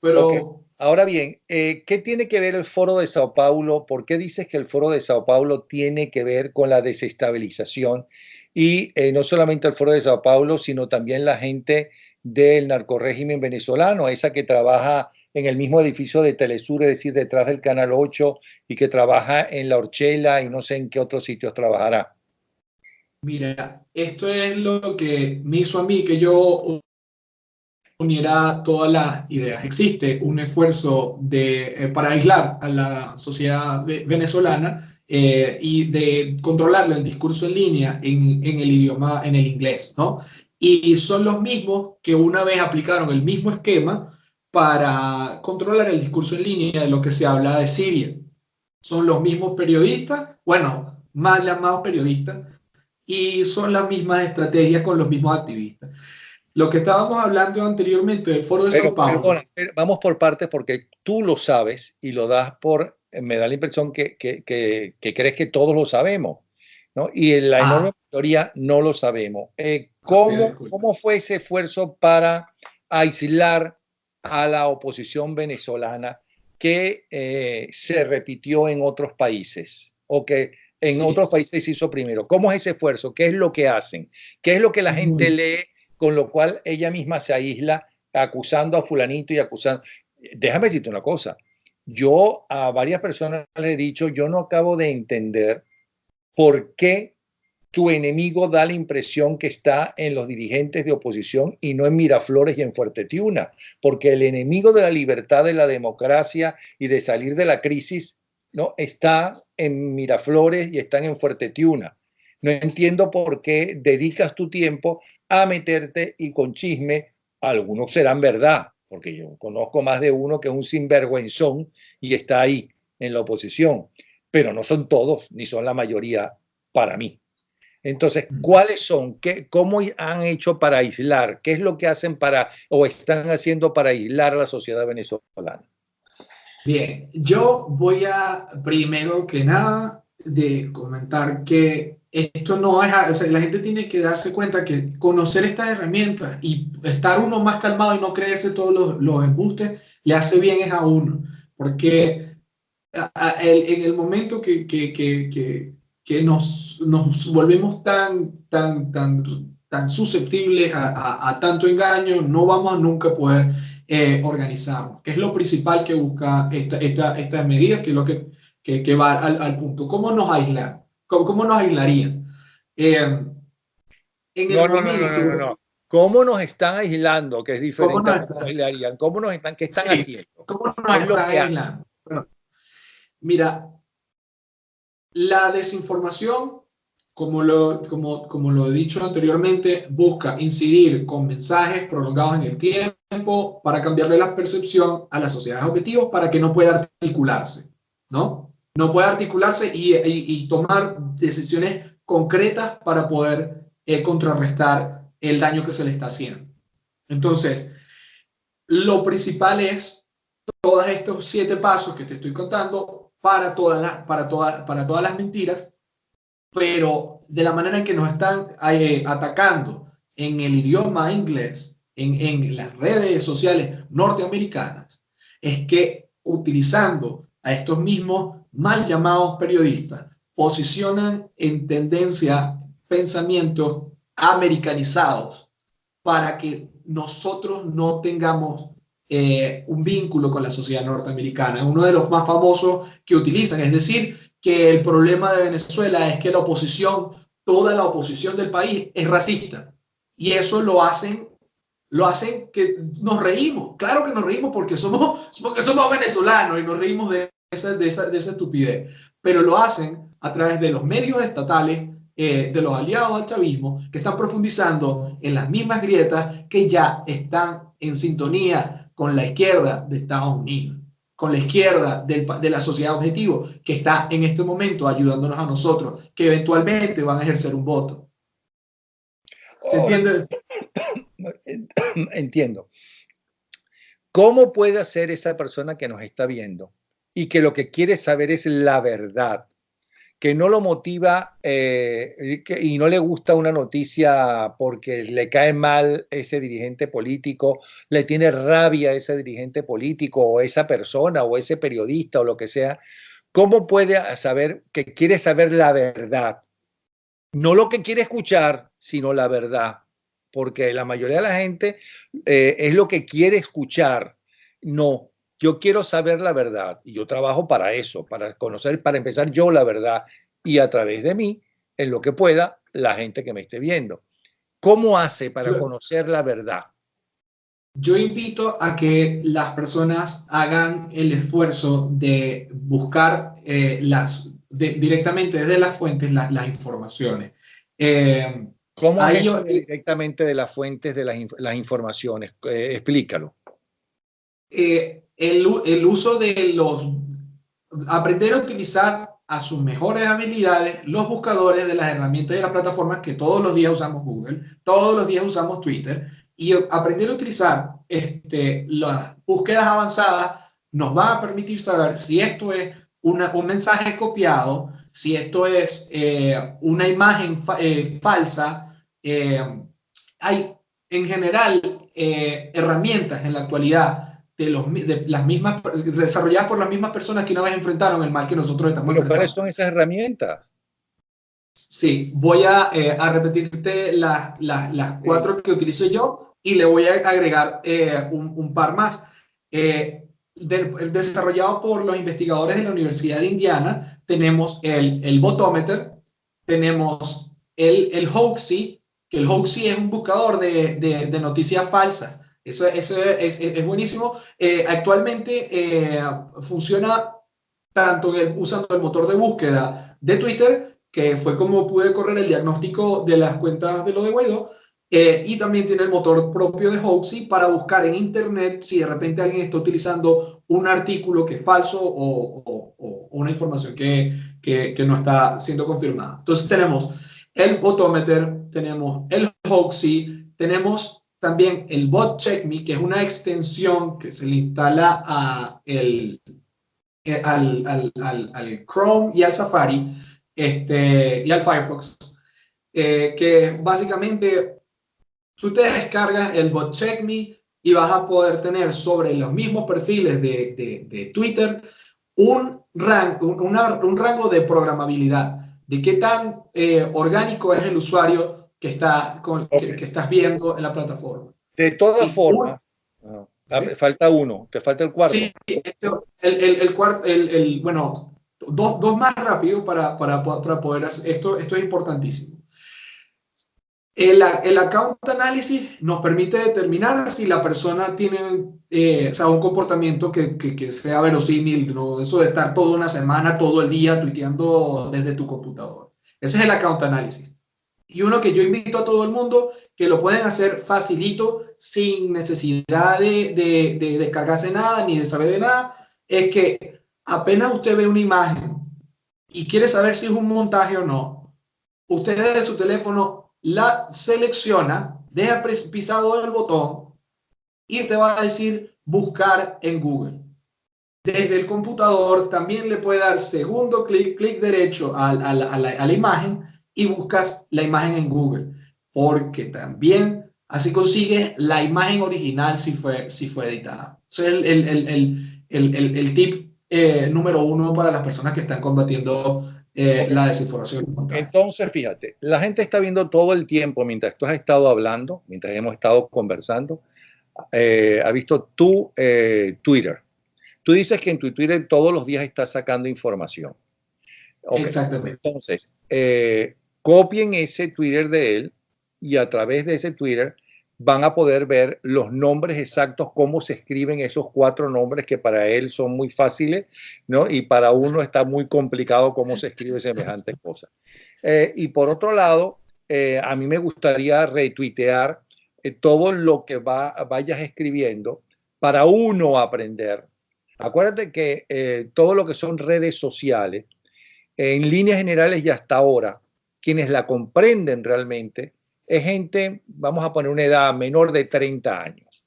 Pero... Okay. Ahora bien, ¿qué tiene que ver el Foro de Sao Paulo? ¿Por qué dices que el Foro de Sao Paulo tiene que ver con la desestabilización? Y no solamente el Foro de Sao Paulo, sino también la gente del narcorrégimen venezolano, esa que trabaja en el mismo edificio de Telesur, es decir, detrás del Canal 8, y que trabaja en La Orchela y no sé en qué otros sitios trabajará. Mira, esto es lo que me hizo a mí que yo uniera todas las ideas. Existe un esfuerzo para aislar a la sociedad venezolana y de controlarle el discurso en línea en el idioma, en el inglés, ¿no? Y son los mismos que una vez aplicaron el mismo esquema para controlar el discurso en línea de lo que se habla de Siria. Son los mismos periodistas, bueno, mal llamados periodistas, y son las mismas estrategias con los mismos activistas. Lo que estábamos hablando anteriormente del Foro de Sao Paulo. Perdona, vamos por partes porque tú lo sabes y lo das por, me da la impresión que crees que todos lo sabemos, ¿no? Y en la enorme mayoría no lo sabemos. ¿Cómo fue ese esfuerzo para aislar a la oposición venezolana que se repitió en otros países o que en otros países se hizo primero? ¿Cómo es ese esfuerzo? ¿Qué es lo que hacen? ¿Qué es lo que la gente lee, con lo cual ella misma se aísla acusando a fulanito y acusando? Déjame decirte una cosa. Yo a varias personas les he dicho, yo no acabo de entender por qué tu enemigo da la impresión que está en los dirigentes de oposición y no en Miraflores y en Fuerte Tiuna, porque el enemigo de la libertad, de la democracia y de salir de la crisis, ¿no?, está en Miraflores y están en Fuerte Tiuna. No entiendo por qué dedicas tu tiempo a meterte y con chisme. Algunos serán verdad, porque yo conozco más de uno que es un sinvergüenzón y está ahí en la oposición, pero no son todos ni son la mayoría para mí. Entonces, ¿cuáles son? ¿Cómo han hecho para aislar? ¿Qué es lo que hacen para o están haciendo para aislar a la sociedad venezolana? Bien, yo voy a, primero que nada, de comentar que esto no es, o sea, la gente tiene que darse cuenta que conocer estas herramientas y estar uno más calmado y no creerse todos los embustes, le hace bien es a uno, porque en el momento que nos volvemos tan susceptibles a tanto engaño, no vamos a nunca poder organizarnos, que es lo principal que busca estas medidas, que es lo que va al punto. ¿Cómo nos aislan? ¿Cómo nos aislarían? En el momento... No. ¿Cómo nos están aislando? Que es diferente a cómo nos aislarían. ¿Cómo nos están, qué están haciendo? ¿Cómo nos están aislando? Mira, la desinformación, como lo he dicho anteriormente, busca incidir con mensajes prolongados en el tiempo para cambiarle la percepción a las sociedades objetivos para que no pueda articularse, ¿no? No puede articularse y tomar decisiones concretas para poder contrarrestar el daño que se le está haciendo. Entonces, lo principal es todos estos 7 pasos que te estoy contando para todas las mentiras, pero de la manera en que nos están atacando en el idioma inglés, en las redes sociales norteamericanas, es que utilizando a estos mismos mal llamados periodistas, posicionan en tendencia pensamientos americanizados para que nosotros no tengamos un vínculo con la sociedad norteamericana. Uno de los más famosos que utilizan, es decir, que el problema de Venezuela es que la oposición, toda la oposición del país es racista. Y eso lo hacen que nos reímos. Claro que nos reímos porque somos venezolanos y nos reímos de esa estupidez. Pero lo hacen a través de los medios estatales, de los aliados al chavismo, que están profundizando en las mismas grietas que ya están en sintonía con la izquierda de Estados Unidos, con la izquierda de la sociedad objetivo, que está en este momento ayudándonos a nosotros, que eventualmente van a ejercer un voto. ¿Se entiende? Entiendo. ¿Cómo puede hacer esa persona que nos está viendo y que lo que quiere saber es la verdad, que no lo motiva y no le gusta una noticia porque le cae mal ese dirigente político, le tiene rabia a ese dirigente político o esa persona o ese periodista o lo que sea? ¿Cómo puede saber que quiere saber la verdad? No lo que quiere escuchar, sino la verdad, porque la mayoría de la gente es lo que quiere escuchar. No, yo quiero saber la verdad y yo trabajo para eso, para conocer, para empezar yo la verdad y a través de mí, en lo que pueda, la gente que me esté viendo. ¿Cómo hace para conocer la verdad? Yo invito a que las personas hagan el esfuerzo de buscar directamente desde las fuentes las informaciones. ¿Cómo es eso directamente de las fuentes de las informaciones? Explícalo. el uso de aprender a utilizar a sus mejores habilidades los buscadores de las herramientas y de las plataformas que todos los días usamos Google, todos los días usamos Twitter, y aprender a utilizar las búsquedas avanzadas nos va a permitir saber si esto es un mensaje copiado, si esto es una imagen falsa. Hay en general herramientas en la actualidad de las mismas, desarrolladas por las mismas personas que una vez enfrentaron el mal que nosotros estamos ¿Pero enfrentando. cuáles son esas herramientas? Sí, voy a repetirte las 4 que utilizo yo y le voy a agregar un par más. Desarrollado por los investigadores de la Universidad de Indiana, tenemos el Botometer, tenemos el Hoaxy, que el Hoaxy es un buscador de noticias falsas. Eso es buenísimo. Actualmente funciona tanto usando el motor de búsqueda de Twitter, que fue como pude correr el diagnóstico de las cuentas de lo de Guaidó, y también tiene el motor propio de Hoaxy para buscar en internet si de repente alguien está utilizando un artículo que es falso o una información que no está siendo confirmada. Entonces tenemos el Botometer, tenemos el Hoaxy, tenemos también el Bot Check Me, que es una extensión que se le instala al Chrome y al Safari y al Firefox, que básicamente tú te descargas el Bot Check Me y vas a poder tener sobre los mismos perfiles de Twitter un rango de programabilidad, de qué tan orgánico es el usuario que estás viendo en la plataforma. De todas formas, falta uno, te falta el cuarto. Sí, bueno, dos más rápido para poder hacer esto. Esto es importantísimo. El account analysis nos permite determinar si la persona tiene un comportamiento que sea verosímil, ¿no? Eso de estar toda una semana, todo el día tuiteando desde tu computador. Ese es el account analysis. Y uno que yo invito a todo el mundo que lo pueden hacer facilito, sin necesidad de descargarse nada ni de saber de nada, es que apenas usted ve una imagen y quiere saber si es un montaje o no, usted desde su teléfono la selecciona, deja pisado el botón y te va a decir buscar en Google. Desde el computador también le puede dar segundo clic derecho a la imagen y buscas la imagen en Google, porque también así consigues la imagen original si fue editada. Ese es el tip número 1 para las personas que están combatiendo la desinformación. Entonces, fíjate, la gente está viendo todo el tiempo, mientras tú has estado hablando, mientras hemos estado conversando, ha visto tu Twitter. Tú dices que en tu Twitter todos los días estás sacando información. Okay. Exactamente. Entonces, copien ese Twitter de él y a través de ese Twitter van a poder ver los nombres exactos, cómo se escriben esos 4 nombres que para él son muy fáciles, ¿no? Y para uno está muy complicado cómo se escribe semejante cosa. Y por otro lado, a mí me gustaría retuitear todo lo que vayas escribiendo para uno aprender. Acuérdate que todo lo que son redes sociales, en líneas generales y hasta ahora, quienes la comprenden realmente es gente, vamos a poner una edad menor de 30 años.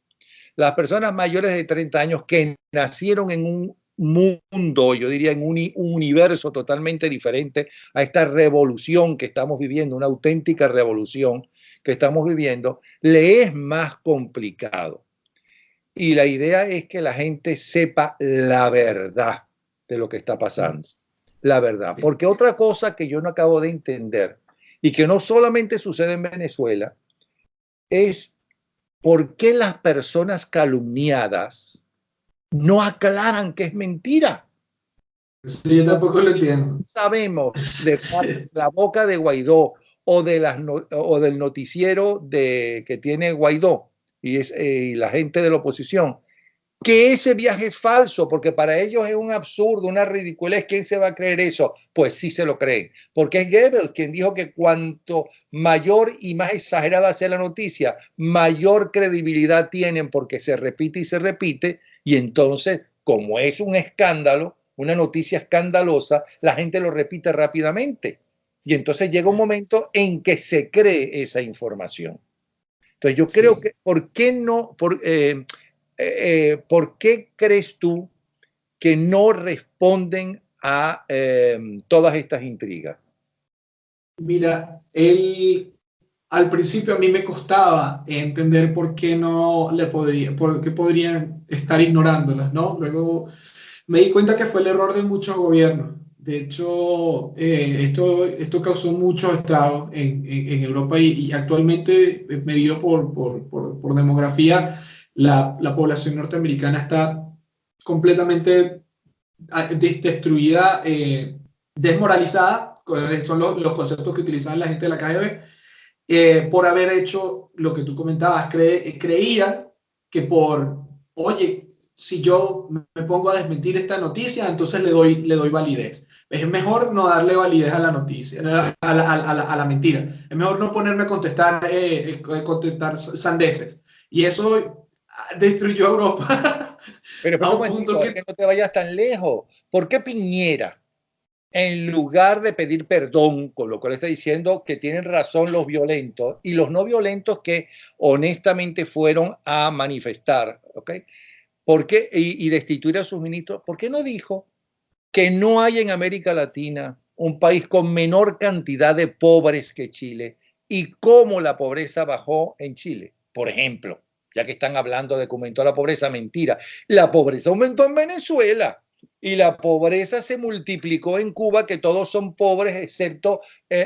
Las personas mayores de 30 años que nacieron en un mundo, yo diría en un universo totalmente diferente a esta revolución que estamos viviendo, una auténtica revolución que estamos viviendo, le es más complicado. Y la idea es que la gente sepa la verdad de lo que está pasando. La verdad. Porque otra cosa que yo no acabo de entender y que no solamente sucede en Venezuela es por qué las personas calumniadas no aclaran que es mentira. Sí, yo tampoco lo entiendo. Sabemos de la boca de Guaidó o del noticiero que tiene Guaidó y la gente de la oposición, que ese viaje es falso, porque para ellos es un absurdo, una ridiculez. ¿Quién se va a creer eso? Pues sí se lo creen, porque es Goebbels quien dijo que cuanto mayor y más exagerada sea la noticia, mayor credibilidad tienen, porque se repite y se repite, Y entonces, como es un escándalo, una noticia escandalosa, la gente lo repite rápidamente. Y entonces llega un momento en que se cree esa información. Entonces yo creo Sí. que, ¿por qué no, por qué crees tú que no responden a todas estas intrigas? Mira, al principio a mí me costaba entender por qué no le podría, por qué podrían estar ignorándolas, ¿no? Luego me di cuenta que fue el error de muchos gobiernos. De hecho, esto causó muchos estragos en Europa y actualmente, medido por demografía, la población norteamericana está completamente destruida, desmoralizada, son los conceptos que utilizaban la gente de la KGB, por haber hecho lo que tú comentabas. Creían que oye, si yo me pongo a desmentir esta noticia, entonces le doy validez. Es mejor no darle validez a la noticia, a la mentira. Es mejor no ponerme a contestar sandeces. Y eso destruyó Europa Pero a espera un un punto momentito, es que que no te vayas tan lejos. ¿Por qué Piñera, en lugar de pedir perdón, con lo cual está diciendo que tienen razón los violentos y los no violentos que honestamente fueron a manifestar, ¿ok? ¿Por qué? Y destituir a sus ministros, ¿por qué no dijo que no hay en América Latina un país con menor cantidad de pobres que Chile y cómo la pobreza bajó en Chile? Por ejemplo, ya que están hablando de que aumentó la pobreza, mentira. La pobreza aumentó en Venezuela y la pobreza se multiplicó en Cuba, que todos son pobres excepto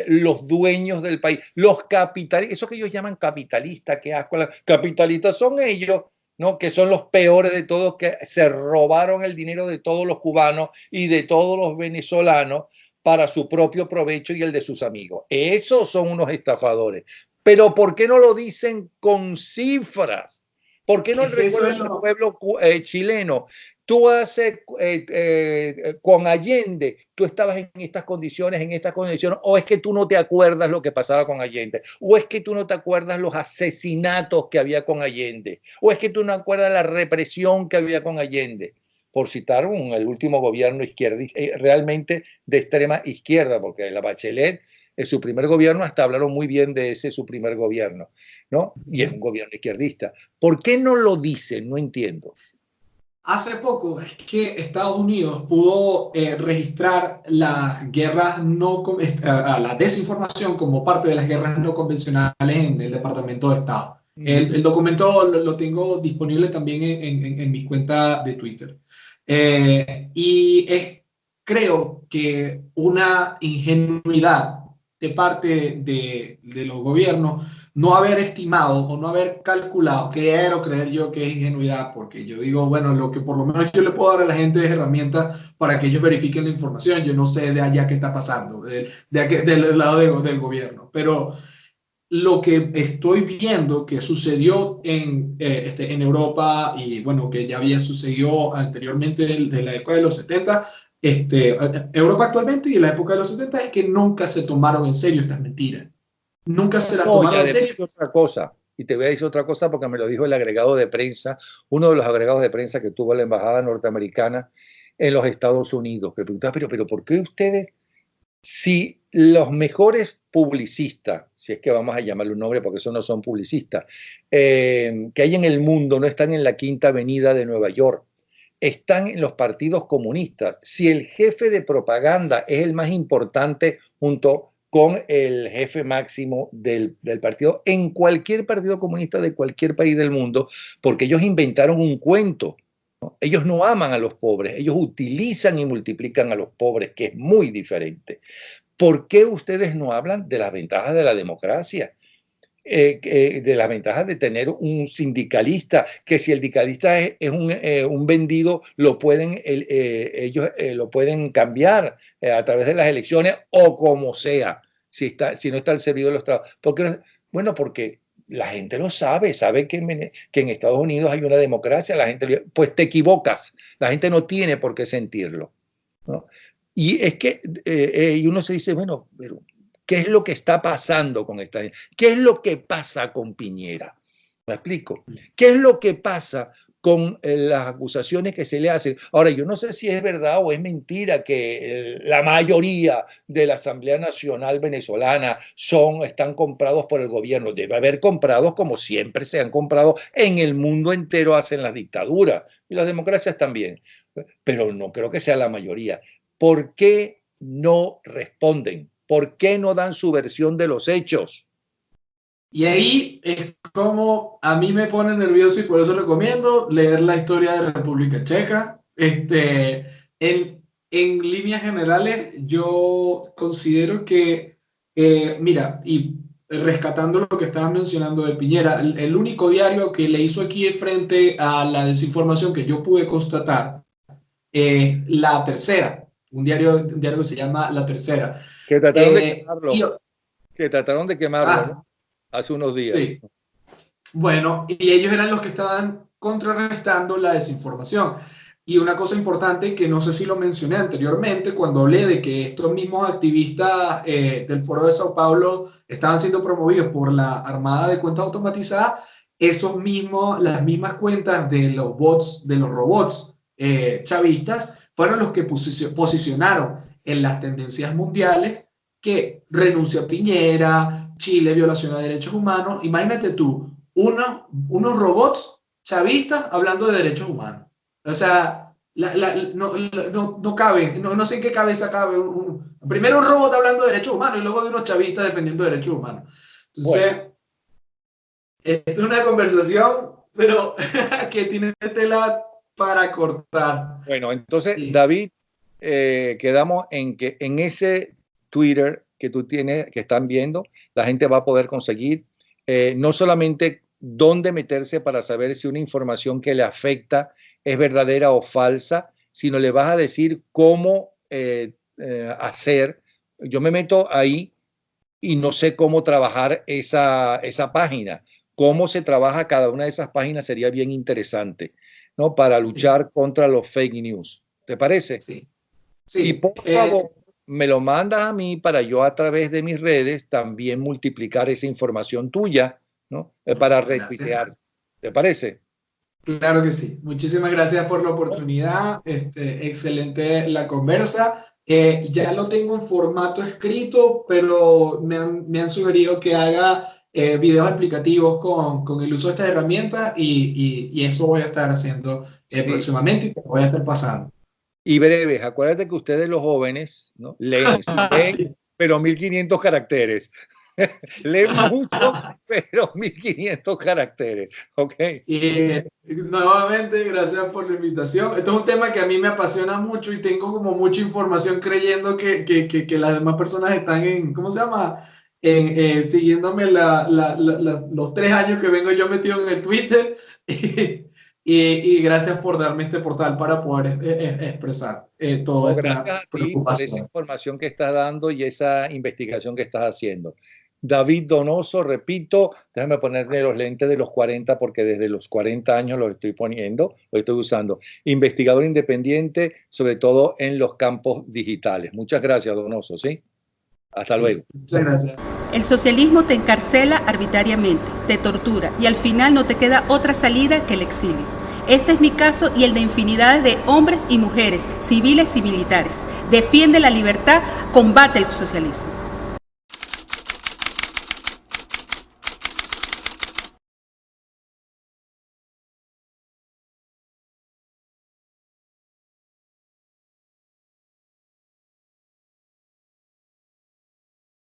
los dueños del país. Los capitalistas, eso que ellos llaman capitalistas, qué asco, capitalistas son ellos, ¿no? Que son los peores de todos, que se robaron el dinero de todos los cubanos y de todos los venezolanos para su propio provecho y el de sus amigos. Esos son unos estafadores. Pero ¿por qué no lo dicen con cifras? ¿Por qué no es que eso es recuerdan al lo, pueblo chileno? Tú haces con Allende, tú estabas en estas condiciones, o es que tú no te acuerdas lo que pasaba con Allende, o es que tú no te acuerdas los asesinatos que había con Allende, o es que tú no acuerdas la represión que había con Allende, por citar el último gobierno izquierdista, realmente de extrema izquierda, porque la Bachelet en su primer gobierno hasta hablaron muy bien de ese su primer gobierno, ¿no? Y es un gobierno izquierdista. ¿Por qué no lo dicen? No entiendo. Hace poco es que Estados Unidos pudo registrar las guerras no, la desinformación como parte de las guerras no convencionales en el Departamento de Estado. El documento lo tengo disponible también en mi cuenta de Twitter. Creo que una ingenuidad de parte de los gobiernos no haber estimado o no haber calculado, creer yo que es ingenuidad, porque yo digo, bueno, lo que por lo menos yo le puedo dar a la gente es herramientas para que ellos verifiquen la información. Yo no sé de allá qué está pasando, del lado del gobierno, pero lo que estoy viendo que sucedió en Europa y bueno, que ya había sucedido anteriormente de la época de los 70, Europa actualmente y en la época de los 70, es que nunca se tomaron en serio estas mentiras. Nunca se las No, y tomaron en además serio. otra cosa, y te voy a decir otra cosa porque me lo dijo el agregado de prensa, uno de los agregados de prensa que tuvo la embajada norteamericana en los Estados Unidos, que preguntaba, pero ¿por qué ustedes, si los mejores publicistas, si es que vamos a llamarle un nombre porque esos no son publicistas, que hay en el mundo no están en la Quinta Avenida de Nueva York, están en los partidos comunistas? Si el jefe de propaganda es el más importante junto con el jefe máximo del partido, en cualquier partido comunista de cualquier país del mundo, porque ellos inventaron un cuento, ¿no? Ellos no aman a los pobres, ellos utilizan y multiplican a los pobres, que es muy diferente. ¿Por qué ustedes no hablan de las ventajas de la democracia? De las ventajas de tener un sindicalista, que si el sindicalista es un vendido, ellos lo pueden cambiar a través de las elecciones o como sea, si no está al servicio de los trabajadores. Bueno, porque la gente lo sabe que en Estados Unidos hay una democracia, la gente, pues te equivocas, la gente no tiene por qué sentirlo, ¿no? Y es que y uno se dice, bueno, pero ¿qué es lo que está pasando con esta gente? ¿Qué es lo que pasa con Piñera? ¿Me explico? ¿Qué es lo que pasa con las acusaciones que se le hacen. Ahora, yo no sé si es verdad o es mentira que la mayoría de la Asamblea Nacional venezolana están comprados por el gobierno. Debe haber comprados como siempre se han comprado en el mundo entero, hacen las dictaduras y las democracias también, pero no creo que sea la mayoría. ¿Por qué no responden? ¿Por qué no dan su versión de los hechos? Y ahí es como a mí me pone nervioso y por eso recomiendo leer la historia de República Checa. En líneas generales, yo considero que, mira, y rescatando lo que estabas mencionando de Piñera, el único diario que le hizo aquí frente a la desinformación que yo pude constatar es La Tercera, un diario que se llama La Tercera. Que trataron de quemarlo. Que trataron de quemarlo, ¿no? Hace unos días. Sí. Bueno, y ellos eran los que estaban contrarrestando la desinformación. Y una cosa importante que no sé si lo mencioné anteriormente, cuando hablé de que estos mismos activistas del Foro de Sao Paulo estaban siendo promovidos por la Armada de Cuentas Automatizadas, las mismas cuentas de los bots, de los robots chavistas, fueron los que posicionaron en las tendencias mundiales que renuncia a Piñera, Chile, violación de derechos humanos. Imagínate tú, unos robots chavistas hablando de derechos humanos. O sea, no cabe, no sé en qué cabeza cabe. Primero un robot hablando de derechos humanos y luego de unos chavistas defendiendo derechos humanos. Entonces, bueno, esto es una conversación, pero que tiene tela para cortar. Bueno, entonces, sí. David, quedamos en que en ese Twitter que tú tienes, que están viendo, la gente va a poder conseguir no solamente dónde meterse para saber si una información que le afecta es verdadera o falsa, sino le vas a decir cómo hacer. Yo me meto ahí y no sé cómo trabajar esa página. Cómo se trabaja cada una de esas páginas sería bien interesante, ¿no? Para luchar contra los fake news. ¿Te parece? Sí. Y por favor, me lo mandas a mí para yo a través de mis redes también multiplicar esa información tuya, ¿no? Para retuitear. ¿Te parece? Claro que sí. Muchísimas gracias por la oportunidad. Excelente la conversa. Ya lo tengo en formato escrito, pero me han sugerido que haga videos explicativos con el uso de estas herramientas y eso voy a estar haciendo próximamente y te voy a estar pasando. Y breves, acuérdate que ustedes los jóvenes, ¿no? Leen, sí, pero 1500 caracteres. Leen mucho, pero 1500 caracteres, ¿ok? Y nuevamente, gracias por la invitación. Esto es un tema que a mí me apasiona mucho y tengo como mucha información creyendo que las demás personas están en, ¿cómo se llama? Siguiéndome los 3 años que vengo yo metido en el Twitter. Y gracias por darme este portal para poder expresar toda esta preocupación. Por esa información que estás dando y esa investigación que estás haciendo. David Donoso, repito, déjame ponerle los lentes de los 40 porque desde los 40 años los estoy poniendo, los estoy usando. Investigador independiente, sobre todo en los campos digitales. Muchas gracias, Donoso, ¿sí? Hasta luego. Muchas gracias. El socialismo te encarcela arbitrariamente, te tortura y al final no te queda otra salida que el exilio. Este es mi caso y el de infinidades de hombres y mujeres, civiles y militares. Defiende la libertad, combate el socialismo.